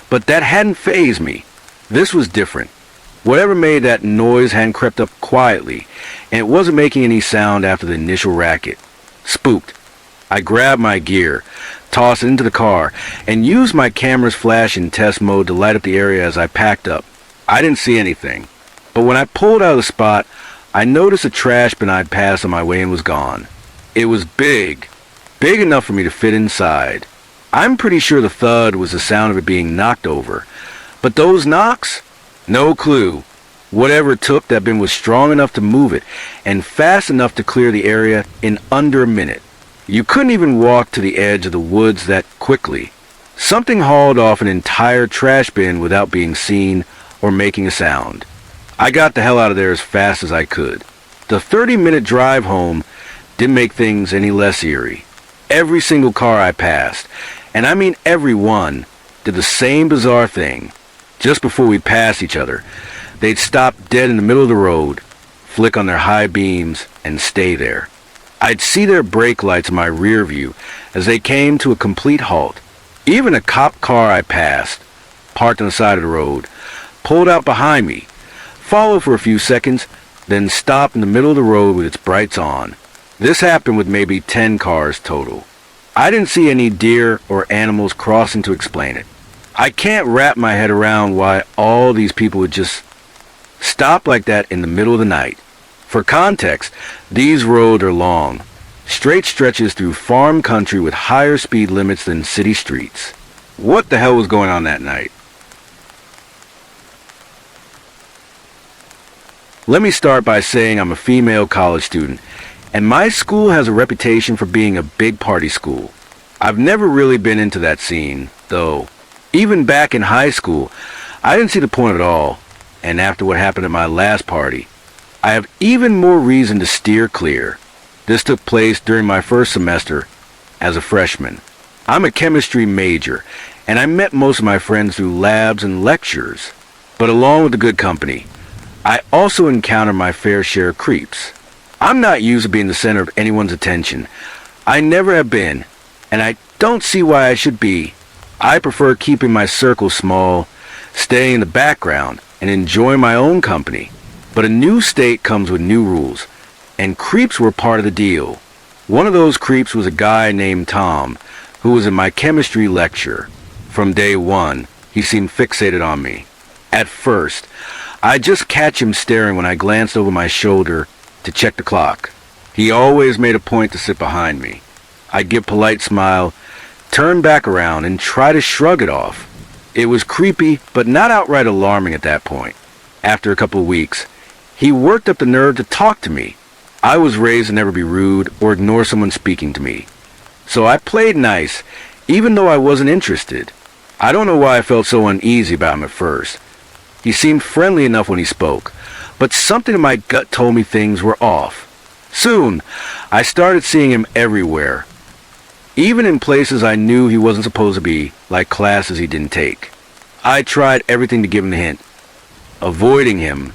but that hadn't fazed me. This was different. Whatever made that noise hadn't crept up quietly, and it wasn't making any sound after the initial racket. Spooked, I grabbed my gear, tossed it into the car, and used my camera's flash in test mode to light up the area as I packed up. I didn't see anything, but when I pulled out of the spot, I noticed a trash bin I'd passed on my way in was gone. It was big enough for me to fit inside. I'm pretty sure the thud was the sound of it being knocked over, but those knocks? No clue. Whatever it took, that bin was strong enough to move it, and fast enough to clear the area in under a minute. You couldn't even walk to the edge of the woods that quickly. Something hauled off an entire trash bin without being seen or making a sound. I got the hell out of there as fast as I could. The 30-minute drive home didn't make things any less eerie. Every single car I passed, and I mean every one, did the same bizarre thing. Just before we passed each other, they'd stop dead in the middle of the road, flick on their high beams, and stay there. I'd see their brake lights in my rear view as they came to a complete halt. Even a cop car I passed, parked on the side of the road, pulled out behind me, followed for a few seconds, then stopped in the middle of the road with its brights on. This happened with maybe 10 cars total. I didn't see any deer or animals crossing to explain it. I can't wrap my head around why all these people would just stop like that in the middle of the night. For context, these roads are long, straight stretches through farm country with higher speed limits than city streets. What the hell was going on that night? Let me start by saying I'm a female college student, and my school has a reputation for being a big party school. I've never really been into that scene, though. Even back in high school, I didn't see the point at all, and after what happened at my last party, I have even more reason to steer clear. This took place during my first semester as a freshman. I'm a chemistry major, and I met most of my friends through labs and lectures. But along with the good company, I also encounter my fair share of creeps. I'm not used to being the center of anyone's attention. I never have been, and I don't see why I should be. I prefer keeping my circle small, staying in the background, and enjoy my own company. But a new state comes with new rules, and creeps were part of the deal. One of those creeps was a guy named Tom, who was in my chemistry lecture. From day one, he seemed fixated on me. At first, I'd just catch him staring when I glanced over my shoulder to check the clock. He always made a point to sit behind me. I'd give a polite smile, turn back around, and try to shrug it off. It was creepy, but not outright alarming at that point. After a couple of weeks, he worked up the nerve to talk to me. I was raised to never be rude or ignore someone speaking to me. So I played nice, even though I wasn't interested. I don't know why I felt so uneasy about him at first. He seemed friendly enough when he spoke, but something in my gut told me things were off. Soon, I started seeing him everywhere, even in places I knew he wasn't supposed to be, like classes he didn't take. I tried everything to give him the hint. Avoiding him,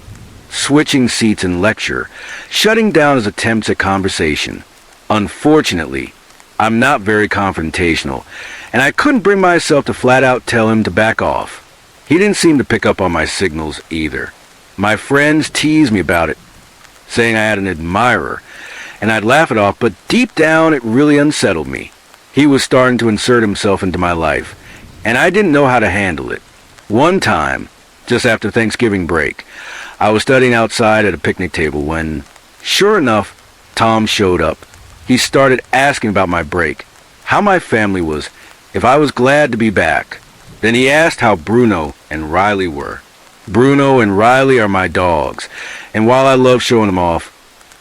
switching seats in lecture, shutting down his attempts at conversation. Unfortunately, I'm not very confrontational, and I couldn't bring myself to flat out tell him to back off. He didn't seem to pick up on my signals either. My friends teased me about it, saying I had an admirer, and I'd laugh it off, but deep down it really unsettled me. He was starting to insert himself into my life, and I didn't know how to handle it. One time, just after Thanksgiving break, I was studying outside at a picnic table when, sure enough, Tom showed up. He started asking about my break, how my family was, if I was glad to be back. Then he asked how Bruno and Riley were. Bruno and Riley are my dogs, and while I love showing them off,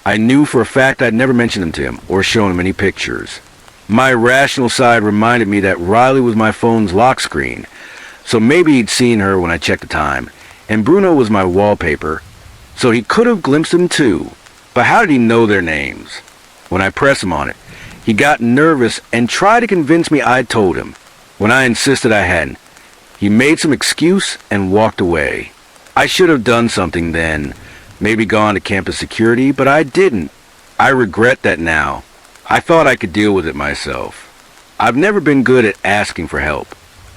I knew for a fact I'd never mentioned them to him or shown him any pictures. My rational side reminded me that Riley was my phone's lock screen, so maybe he'd seen her when I checked the time, and Bruno was my wallpaper, so he could have glimpsed them too. But how did he know their names? When I pressed him on it, he got nervous and tried to convince me I'd told him. When I insisted I hadn't, he made some excuse and walked away. I should have done something then, maybe gone to campus security, but I didn't. I regret that now. I thought I could deal with it myself. I've never been good at asking for help.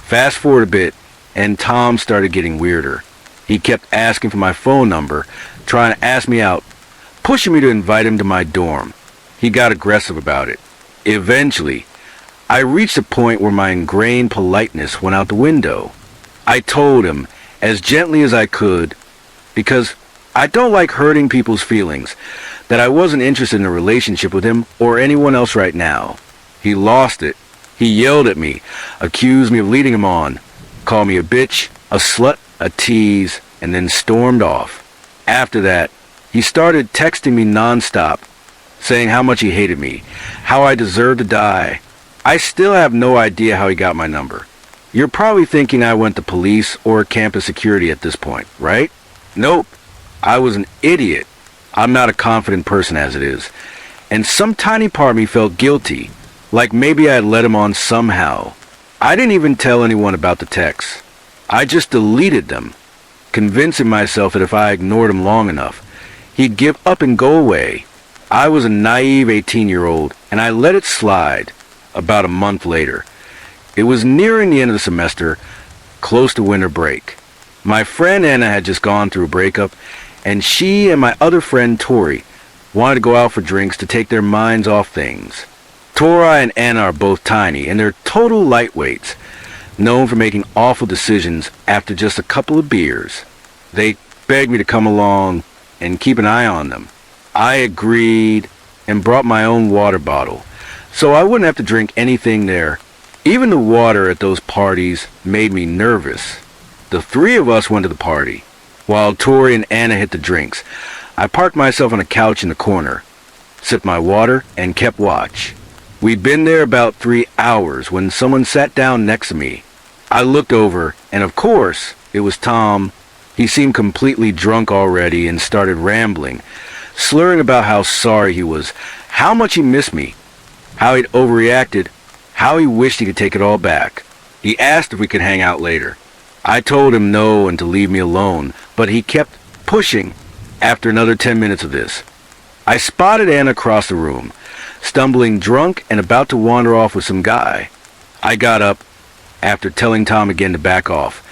Fast forward a bit, and Tom started getting weirder. He kept asking for my phone number, trying to ask me out, pushing me to invite him to my dorm. He got aggressive about it. Eventually, I reached a point where my ingrained politeness went out the window. I told him, as gently as I could, because I don't like hurting people's feelings, that I wasn't interested in a relationship with him or anyone else right now. He lost it. He yelled at me, accused me of leading him on, called me a bitch, a slut, a tease, and then stormed off. After that, he started texting me nonstop, saying how much he hated me, how I deserved to die. I still have no idea how he got my number. You're probably thinking I went to police or campus security at this point, right? Nope. I was an idiot. I'm not a confident person as it is. And some tiny part of me felt guilty, like maybe I had led him on somehow. I didn't even tell anyone about the texts. I just deleted them, convincing myself that if I ignored him long enough, he'd give up and go away. I was a naive 18-year-old, and I let it slide. About a month later, it was nearing the end of the semester, close to winter break. My friend Anna had just gone through a breakup, and she and my other friend Tori wanted to go out for drinks to take their minds off things. Tori and Anna are both tiny, and they're total lightweights, known for making awful decisions after just a couple of beers. They begged me to come along and keep an eye on them. I agreed and brought my own water bottle, so I wouldn't have to drink anything there. Even the water at those parties made me nervous. The three of us went to the party, while Tori and Anna hit the drinks. I parked myself on a couch in the corner, sipped my water, and kept watch. We'd been there about 3 hours when someone sat down next to me. I looked over, and of course, it was Tom. He seemed completely drunk already and started rambling, slurring about how sorry he was, how much he missed me, how he'd overreacted, how he wished he could take it all back. He asked if we could hang out later. I told him no and to leave me alone, but he kept pushing after another 10 minutes of this. I spotted Anna across the room, stumbling drunk and about to wander off with some guy. I got up after telling Tom again to back off,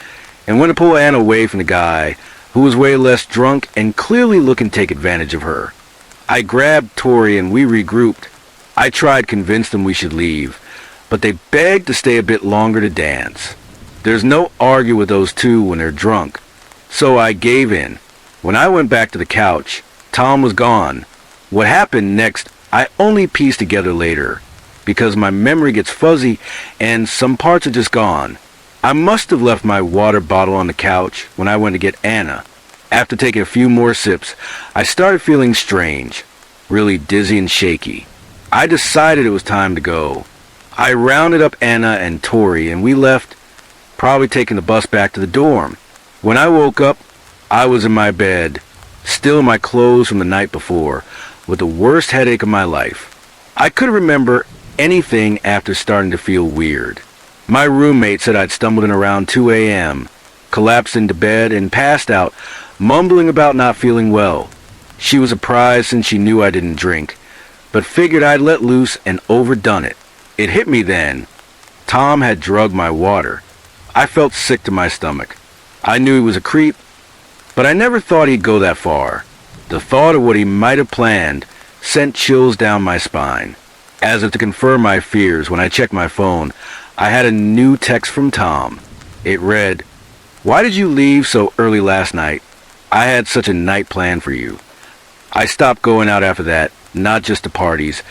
and went to pull Anna away from the guy, who was way less drunk and clearly looking to take advantage of her. I grabbed Tori and we regrouped. I tried to convince them we should leave, but they begged to stay a bit longer to dance. There's no arguing with those two when they're drunk, so I gave in. When I went back to the couch, Tom was gone. What happened next, I only pieced together later, because my memory gets fuzzy and some parts are just gone. I must have left my water bottle on the couch when I went to get Anna. After taking a few more sips, I started feeling strange, really dizzy and shaky. I decided it was time to go. I rounded up Anna and Tori and we left, probably taking the bus back to the dorm. When I woke up, I was in my bed, still in my clothes from the night before, with the worst headache of my life. I couldn't remember anything after starting to feel weird. My roommate said I'd stumbled in around 2 a.m., collapsed into bed, and passed out, mumbling about not feeling well. She was surprised since she knew I didn't drink, but figured I'd let loose and overdone it. It hit me then. Tom had drugged my water. I felt sick to my stomach. I knew he was a creep, but I never thought he'd go that far. The thought of what he might have planned sent chills down my spine. As if to confirm my fears, when I checked my phone, I had a new text from Tom. It read, "Why did you leave so early last night? I had such a night planned for you." I stopped going out after that, not just to parties,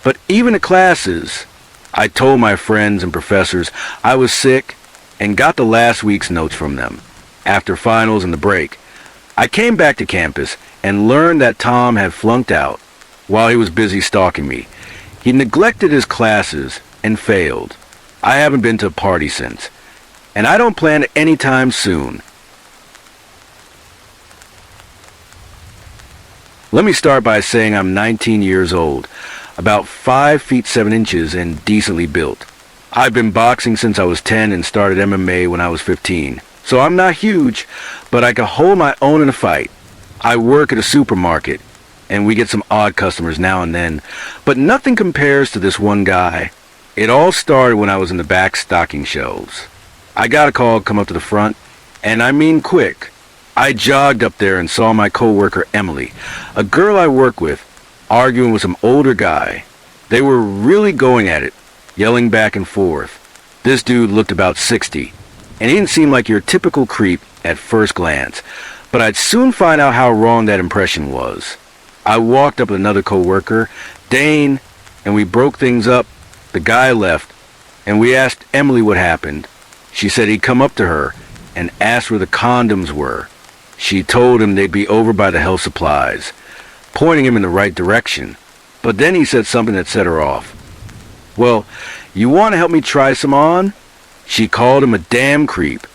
but even to classes. I told my friends and professors I was sick and got the last week's notes from them. After finals and the break, I came back to campus and learned that Tom had flunked out while he was busy stalking me. He neglected his classes and failed. I haven't been to a party since, and I don't plan it anytime soon. Let me start by saying I'm 19 years old, about 5 feet 7 inches and decently built. I've been boxing since I was 10 and started MMA when I was 15. So I'm not huge, but I can hold my own in a fight. I work at a supermarket, and we get some odd customers now and then, but nothing compares to this one guy. It all started when I was in the back stocking shelves. I got a call to come up to the front, and I mean quick. I jogged up there and saw my coworker Emily, a girl I work with, arguing with some older guy. They were really going at it, yelling back and forth. This dude looked about 60. And he didn't seem like your typical creep at first glance, but I'd soon find out how wrong that impression was. I walked up with another coworker, Dane, and we broke things up. The guy left, and we asked Emily what happened. She said he'd come up to her and asked where the condoms were. She told him they'd be over by the health supplies, pointing him in the right direction. But then he said something that set her off. "Well, you want to help me try some on?" She called him a damn creep,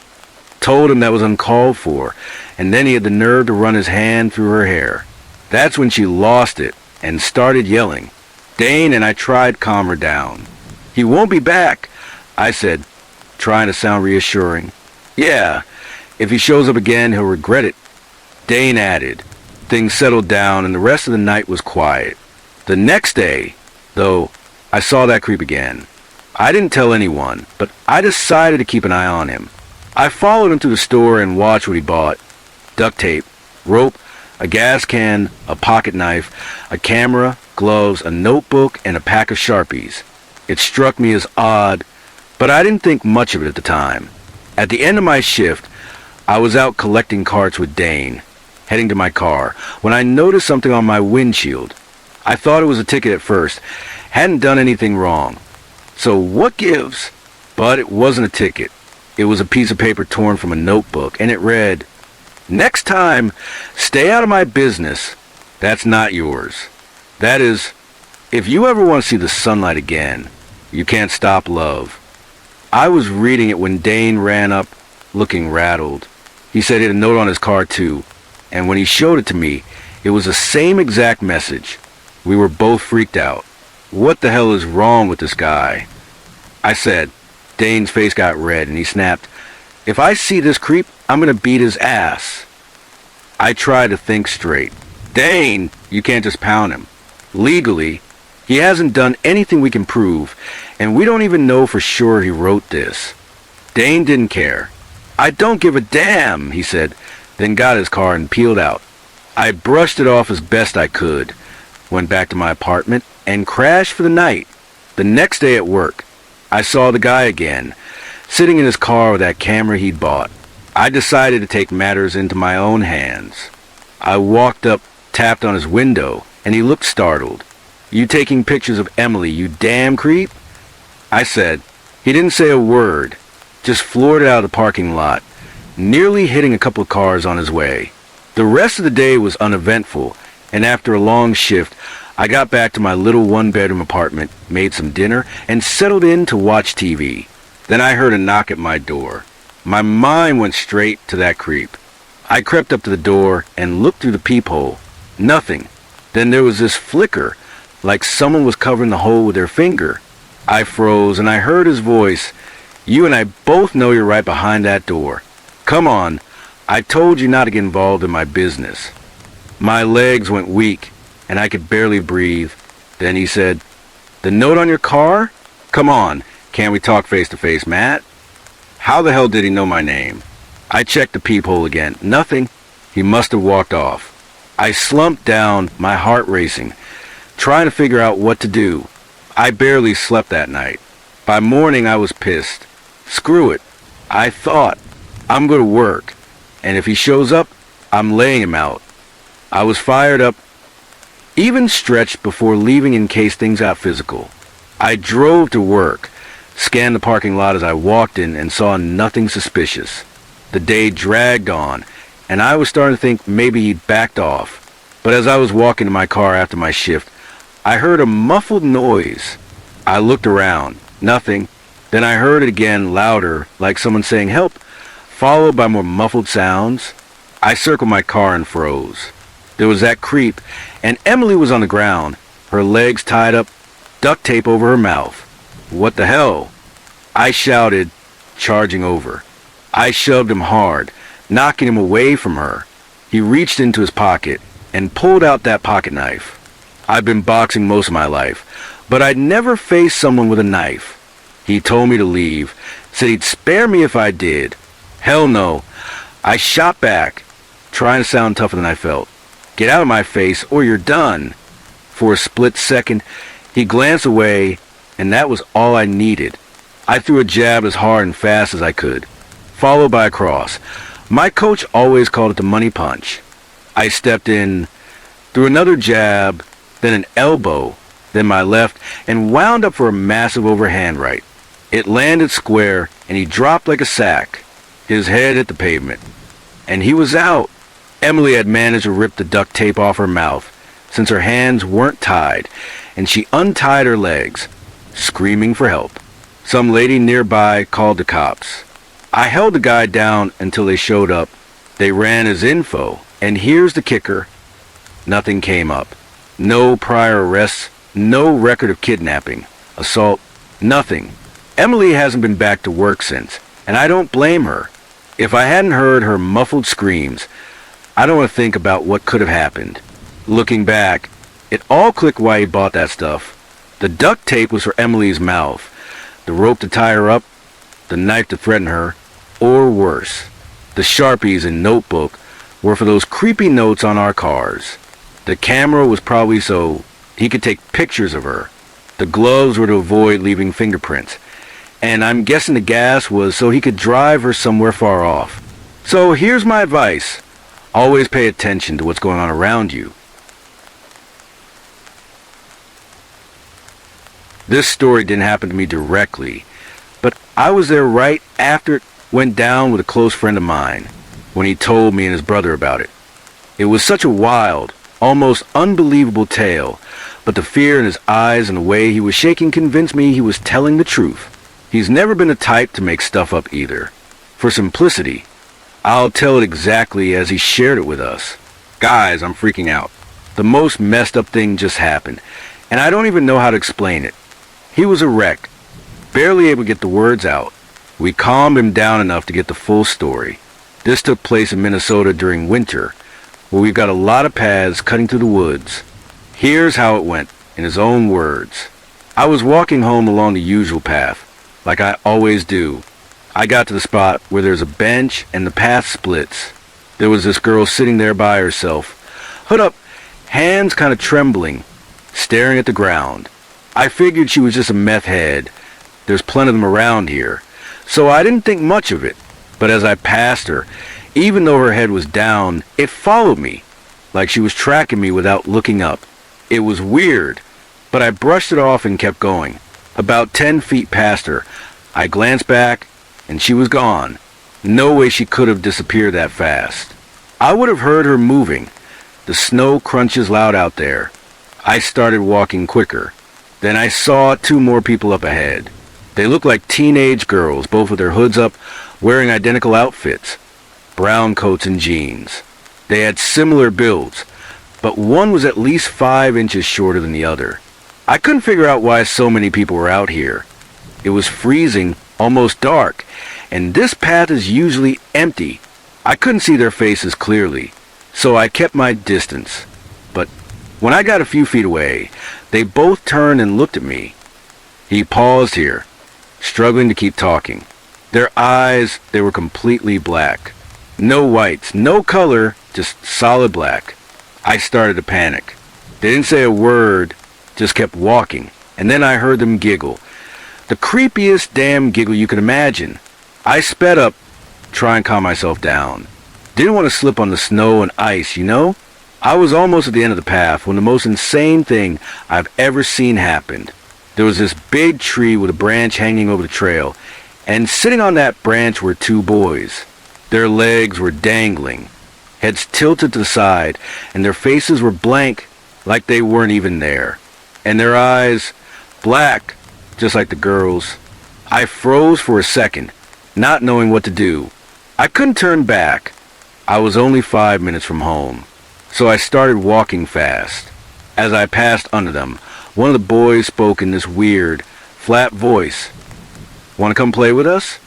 told him that was uncalled for, and then he had the nerve to run his hand through her hair. That's when she lost it and started yelling. Dane and I tried to calm her down. "He won't be back," I said, trying to sound reassuring. "Yeah, if he shows up again, he'll regret it." Dane added. Things settled down and the rest of the night was quiet. The next day, though, I saw that creep again. I didn't tell anyone, but I decided to keep an eye on him. I followed him to the store and watched what he bought. Duct tape, rope, a gas can, a pocket knife, a camera, gloves, a notebook, and a pack of Sharpies. It struck me as odd, but I didn't think much of it at the time. At the end of my shift, I was out collecting carts with Dane, heading to my car, when I noticed something on my windshield. I thought it was a ticket at first, hadn't done anything wrong. So what gives? But it wasn't a ticket. It was a piece of paper torn from a notebook, and it read, "Next time, stay out of my business. That's not yours. That is, if you ever want to see the sunlight again, you can't stop love." I was reading it when Dane ran up, looking rattled. He said he had a note on his car too, and when he showed it to me, it was the same exact message. We were both freaked out. What the hell is wrong with this guy? I said. Dane's face got red and he snapped, "If I see this creep, I'm going to beat his ass." I tried to think straight. "Dane, you can't just pound him. Legally, he hasn't done anything we can prove, and we don't even know for sure he wrote this." Dane didn't care. "I don't give a damn," he said. then got his car and peeled out. I brushed it off as best I could, went back to my apartment, and crashed for the night. The next day at work, I saw the guy again, sitting in his car with that camera he'd bought. I decided to take matters into my own hands. I walked up, tapped on his window, and he looked startled. "You taking pictures of Emily, you damn creep?" I said. He didn't say a word, just floored it out of the parking lot, nearly hitting a couple of cars on his way. The rest of the day was uneventful, and after a long shift, I got back to my little one-bedroom apartment, made some dinner, and settled in to watch TV. Then I heard a knock at my door. My mind went straight to that creep. I crept up to the door and looked through the peephole. Nothing. Then there was this flicker, like someone was covering the hole with their finger. I froze, and I heard his voice. "You and I both know you're right behind that door. Come on. I told you not to get involved in my business." My legs went weak, and I could barely breathe. Then he said, "The note on your car? Come on. Can't we talk face to face, Matt?" How the hell did he know my name? I checked the peephole again. Nothing. He must have walked off. I slumped down, my heart racing, trying to figure out what to do. I barely slept that night. By morning, I was pissed. Screw it. I thought, I'm going to work, and if he shows up, I'm laying him out. I was fired up, even stretched before leaving in case things got physical. I drove to work, scanned the parking lot as I walked in, and saw nothing suspicious. The day dragged on, and I was starting to think maybe he'd backed off. But as I was walking to my car after my shift, I heard a muffled noise. I looked around. Nothing. Then I heard it again, louder, like someone saying help, followed by more muffled sounds. I circled my car and froze. There was that creep, and Emily was on the ground, her legs tied up, duct tape over her mouth. What the hell? I shouted, charging over. I shoved him hard, knocking him away from her. He reached into his pocket and pulled out that pocket knife. I've been boxing most of my life, but I'd never faced someone with a knife. He told me to leave, said he'd spare me if I did. Hell no. I shot back, trying to sound tougher than I felt. "Get out of my face or you're done." For a split second, he glanced away, and that was all I needed. I threw a jab as hard and fast as I could, followed by a cross. My coach always called it the money punch. I stepped in, threw another jab, then an elbow, then my left, and wound up for a massive overhand right. It landed square, and he dropped like a sack. His head hit the pavement, and he was out. Emily had managed to rip the duct tape off her mouth, since her hands weren't tied, and she untied her legs, screaming for help. Some lady nearby called the cops. I held the guy down until they showed up. They ran his info, and here's the kicker. Nothing came up. No prior arrests, no record of kidnapping, assault, nothing. Emily hasn't been back to work since, and I don't blame her. If I hadn't heard her muffled screams, I don't want to think about what could have happened. Looking back, it all clicked why he bought that stuff. The duct tape was for Emily's mouth, the rope to tie her up, the knife to threaten her, or worse. The Sharpies and notebook were for those creepy notes on our cars. The camera was probably so he could take pictures of her. The gloves were to avoid leaving fingerprints. And I'm guessing the gas was so he could drive her somewhere far off. So here's my advice. Always pay attention to what's going on around you. This story didn't happen to me directly, but I was there right after it went down with a close friend of mine, when he told me and his brother about it. It was such a wild, almost unbelievable tale, but the fear in his eyes and the way he was shaking convinced me he was telling the truth. He's never been the type to make stuff up either. For simplicity, I'll tell it exactly as he shared it with us. Guys, I'm freaking out. The most messed up thing just happened, and I don't even know how to explain it. He was a wreck, barely able to get the words out. We calmed him down enough to get the full story. This took place in Minnesota during winter, where we've got a lot of paths cutting through the woods. Here's how it went, in his own words. I was walking home along the usual path, like I always do. I got to the spot where there's a bench and the path splits. There was this girl sitting there by herself, hood up, hands kind of trembling, staring at the ground. I figured she was just a meth head. There's plenty of them around here, so I didn't think much of it. But as I passed her, even though her head was down, it followed me, like she was tracking me without looking up. It was weird, but I brushed it off and kept going. About 10 feet past her, I glanced back, and she was gone. No way she could have disappeared that fast. I would have heard her moving. The snow crunches loud out there. I started walking quicker. Then I saw 2 more people up ahead. They looked like teenage girls, both with their hoods up, wearing identical outfits, brown coats and jeans. They had similar builds, but one was at least 5 inches shorter than the other. I couldn't figure out why so many people were out here. It was freezing, almost dark, and this path is usually empty. I couldn't see their faces clearly, so I kept my distance. But when I got a few feet away, they both turned and looked at me. He paused here, struggling to keep talking. Their eyes, they were completely black. No whites, no color, just solid black. I started to panic. They didn't say a word, just kept walking, and then I heard them giggle. The creepiest damn giggle you could imagine. I sped up, trying to calm myself down. Didn't want to slip on the snow and ice, you know? I was almost at the end of the path when the most insane thing I've ever seen happened. There was this big tree with a branch hanging over the trail, and sitting on that branch were 2 boys. Their legs were dangling, heads tilted to the side, and their faces were blank, like they weren't even there. And their eyes, black, just like the girls. I froze for a second, not knowing what to do. I couldn't turn back. I was only 5 minutes from home, so I started walking fast. As I passed under them, one of the boys spoke in this weird, flat voice. "Want to come play with us?"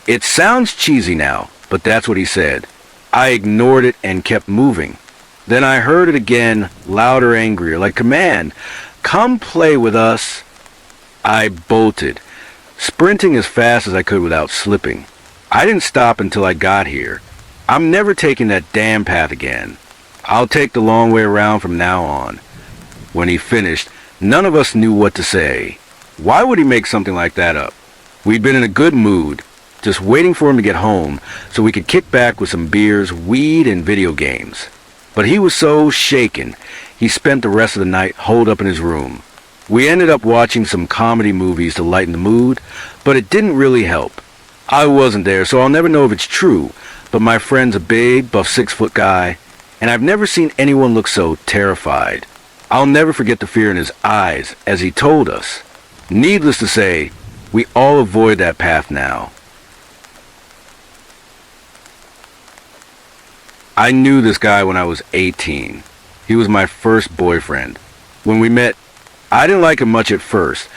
It sounds cheesy now, but that's what he said. I ignored it and kept moving. Then I heard it again, louder, angrier, like command. "Come play with us." I bolted, sprinting as fast as I could without slipping. I didn't stop until I got here. I'm never taking that damn path again. I'll take the long way around from now on. When he finished, none of us knew what to say. Why would he make something like that up? We'd been in a good mood, just waiting for him to get home so we could kick back with some beers, weed, and video games. But he was so shaken, he spent the rest of the night holed up in his room. We ended up watching some comedy movies to lighten the mood, but it didn't really help. I wasn't there, so I'll never know if it's true, but my friend's a big, buff 6-foot guy, and I've never seen anyone look so terrified. I'll never forget the fear in his eyes as he told us. Needless to say, we all avoid that path now. I knew this guy when I was 18. He was my first boyfriend. When we met, I didn't like him much at first,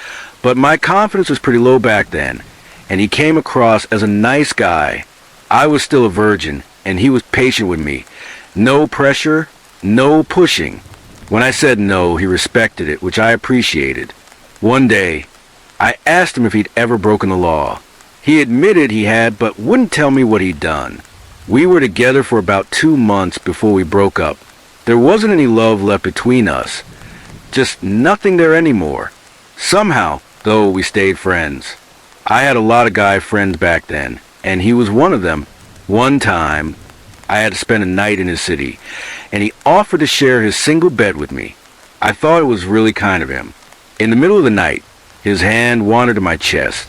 but my confidence was pretty low back then, and he came across as a nice guy. I was still a virgin, and he was patient with me. No pressure, no pushing. When I said no, he respected it, which I appreciated. One day, I asked him if he'd ever broken the law. He admitted he had, but wouldn't tell me what he'd done. We were together for about 2 months before we broke up. There wasn't any love left between us. Just nothing there anymore. Somehow, though, we stayed friends. I had a lot of guy friends back then, and he was one of them. One time, I had to spend a night in his city, and he offered to share his single bed with me. I thought it was really kind of him. In the middle of the night, his hand wandered to my chest,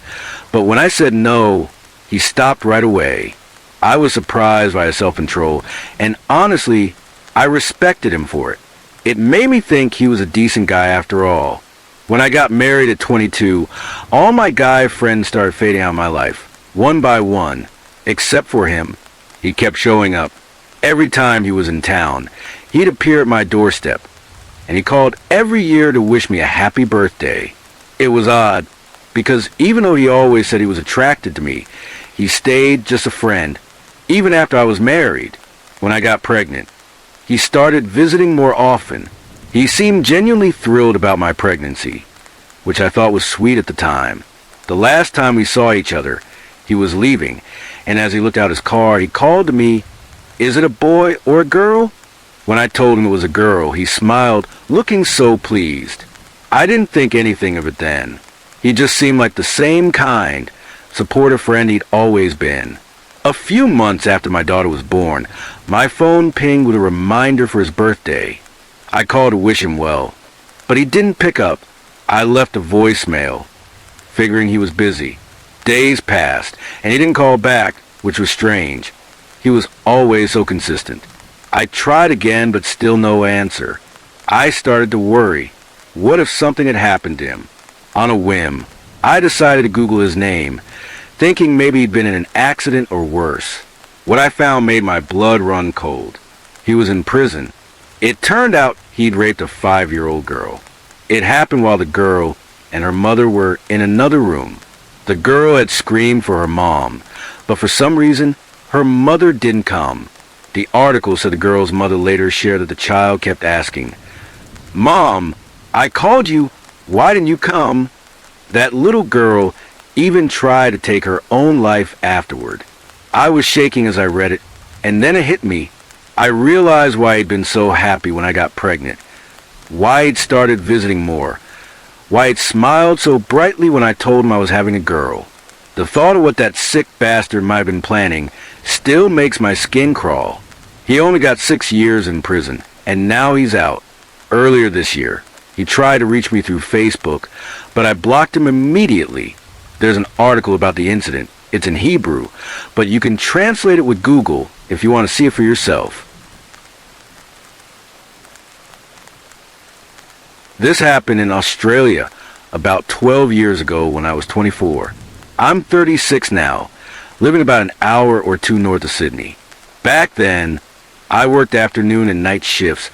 but when I said no, he stopped right away. I was surprised by his self-control, and honestly, I respected him for it. It made me think he was a decent guy after all. When I got married at 22, all my guy friends started fading out of my life, one by one, except for him. He kept showing up. Every time he was in town, he'd appear at my doorstep, and he called every year to wish me a happy birthday. It was odd, because even though he always said he was attracted to me, he stayed just a friend, even after I was married. When I got pregnant, he started visiting more often. He seemed genuinely thrilled about my pregnancy, which I thought was sweet at the time. The last time we saw each other, he was leaving, and as he looked out his car, he called to me Is it a boy or a girl? When I told him it was a girl, he smiled, looking so pleased. I didn't think anything of it then. He just seemed like the same kind, supportive friend he'd always been. A few months after my daughter was born, my phone pinged with a reminder for his birthday. I called to wish him well, but he didn't pick up. I left a voicemail, figuring he was busy. Days passed, and he didn't call back, which was strange. He was always so consistent. I tried again, but still no answer. I started to worry. What if something had happened to him? On a whim, I decided to Google his name, thinking maybe he'd been in an accident or worse. What I found made my blood run cold. He was in prison. It turned out he'd raped a 5-year-old girl. It happened while the girl and her mother were in another room. The girl had screamed for her mom, but for some reason, her mother didn't come. The article said the girl's mother later shared that the child kept asking, "Mom, I called you. Why didn't you come?" That little girl even tried to take her own life afterward. I was shaking as I read it, and then it hit me. I realized why he'd been so happy when I got pregnant, why he'd started visiting more, why he'd smiled so brightly when I told him I was having a girl. The thought of what that sick bastard might have been planning still makes my skin crawl. He only got 6 years in prison, and now he's out. Earlier this year, he tried to reach me through Facebook, but I blocked him immediately. There's an article about the incident. It's in Hebrew, but you can translate it with Google if you want to see it for yourself. This happened in Australia about 12 years ago when I was 24. I'm 36 now, living about an hour or two north of Sydney. Back then, I worked afternoon and night shifts,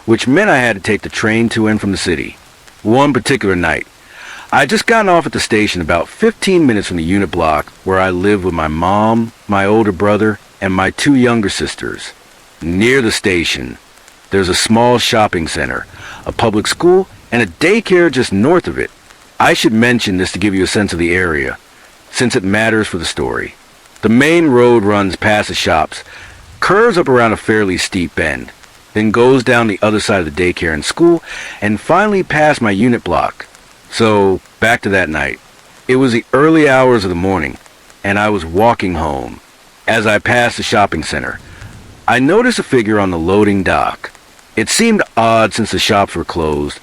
which meant I had to take the train to and from the city. One particular night, I'd just gotten off at the station about 15 minutes from the unit block where I lived with my mom, my older brother, and my 2 younger sisters. Near the station, there's a small shopping center, a public school, and a daycare just north of it. I should mention this to give you a sense of the area, since it matters for the story. The main road runs past the shops, curves up around a fairly steep bend, then goes down the other side of the daycare and school, and finally past my unit block. So, back to that night. It was the early hours of the morning, and I was walking home. As I passed the shopping center, I noticed a figure on the loading dock. It seemed odd since the shops were closed,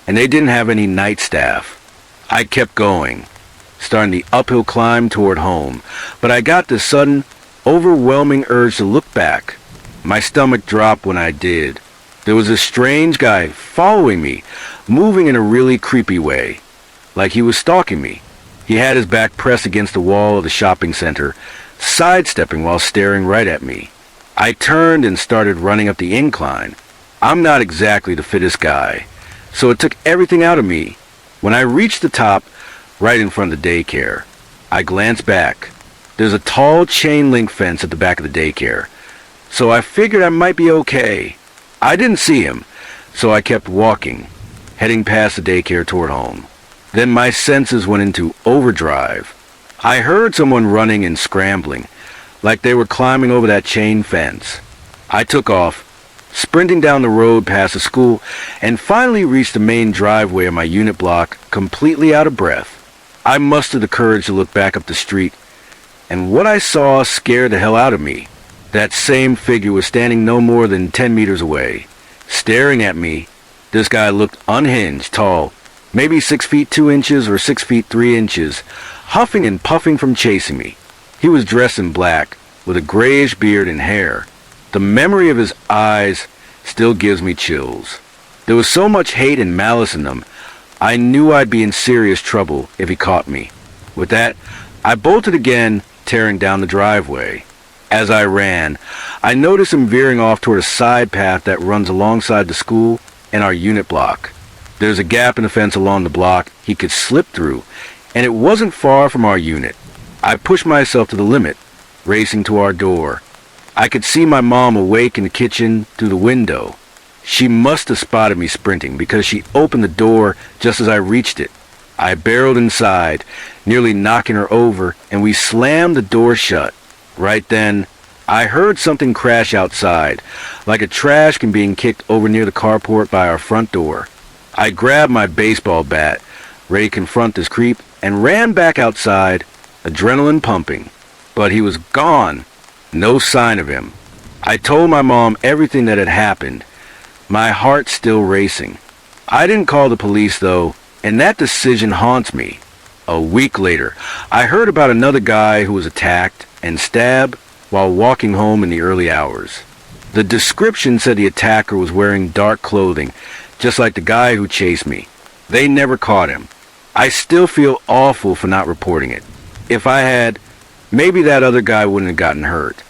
and they didn't have any night staff. I kept going, starting the uphill climb toward home, but I got this sudden, overwhelming urge to look back. My stomach dropped when I did. There was a strange guy following me, moving in a really creepy way, like he was stalking me. He had his back pressed against the wall of the shopping center, sidestepping while staring right at me. I turned and started running up the incline. I'm not exactly the fittest guy, so it took everything out of me. When I reached the top, right in front of the daycare, I glanced back. There's a tall chain link fence at the back of the daycare, so I figured I might be okay. I didn't see him, so I kept walking, heading past the daycare toward home. Then my senses went into overdrive. I heard someone running and scrambling, like they were climbing over that chain fence. I took off, sprinting down the road past the school, and finally reached the main driveway of my unit block, completely out of breath. I mustered the courage to look back up the street, and what I saw scared the hell out of me. That same figure was standing no more than 10 meters away, staring at me. This guy looked unhinged, tall, maybe 6 feet 2 inches or 6 feet 3 inches, huffing and puffing from chasing me. He was dressed in black, with a grayish beard and hair. The memory of his eyes still gives me chills. There was so much hate and malice in them, I knew I'd be in serious trouble if he caught me. With that, I bolted again, tearing down the driveway. As I ran, I noticed him veering off toward a side path that runs alongside the school and our unit block. There's a gap in the fence along the block he could slip through, and it wasn't far from our unit. I pushed myself to the limit, racing to our door. I could see my mom awake in the kitchen through the window. She must have spotted me sprinting because she opened the door just as I reached it. I barreled inside, nearly knocking her over, and we slammed the door shut. Right then, I heard something crash outside, like a trash can being kicked over near the carport by our front door. I grabbed my baseball bat, ready to confront this creep, and ran back outside, adrenaline pumping. But he was gone. No sign of him. I told my mom everything that had happened, my heart still racing. I didn't call the police though, and that decision haunts me. A week later, I heard about another guy who was attacked and stabbed while walking home in the early hours. The description said the attacker was wearing dark clothing, just like the guy who chased me. They never caught him. I still feel awful for not reporting it. If I had, maybe that other guy wouldn't have gotten hurt.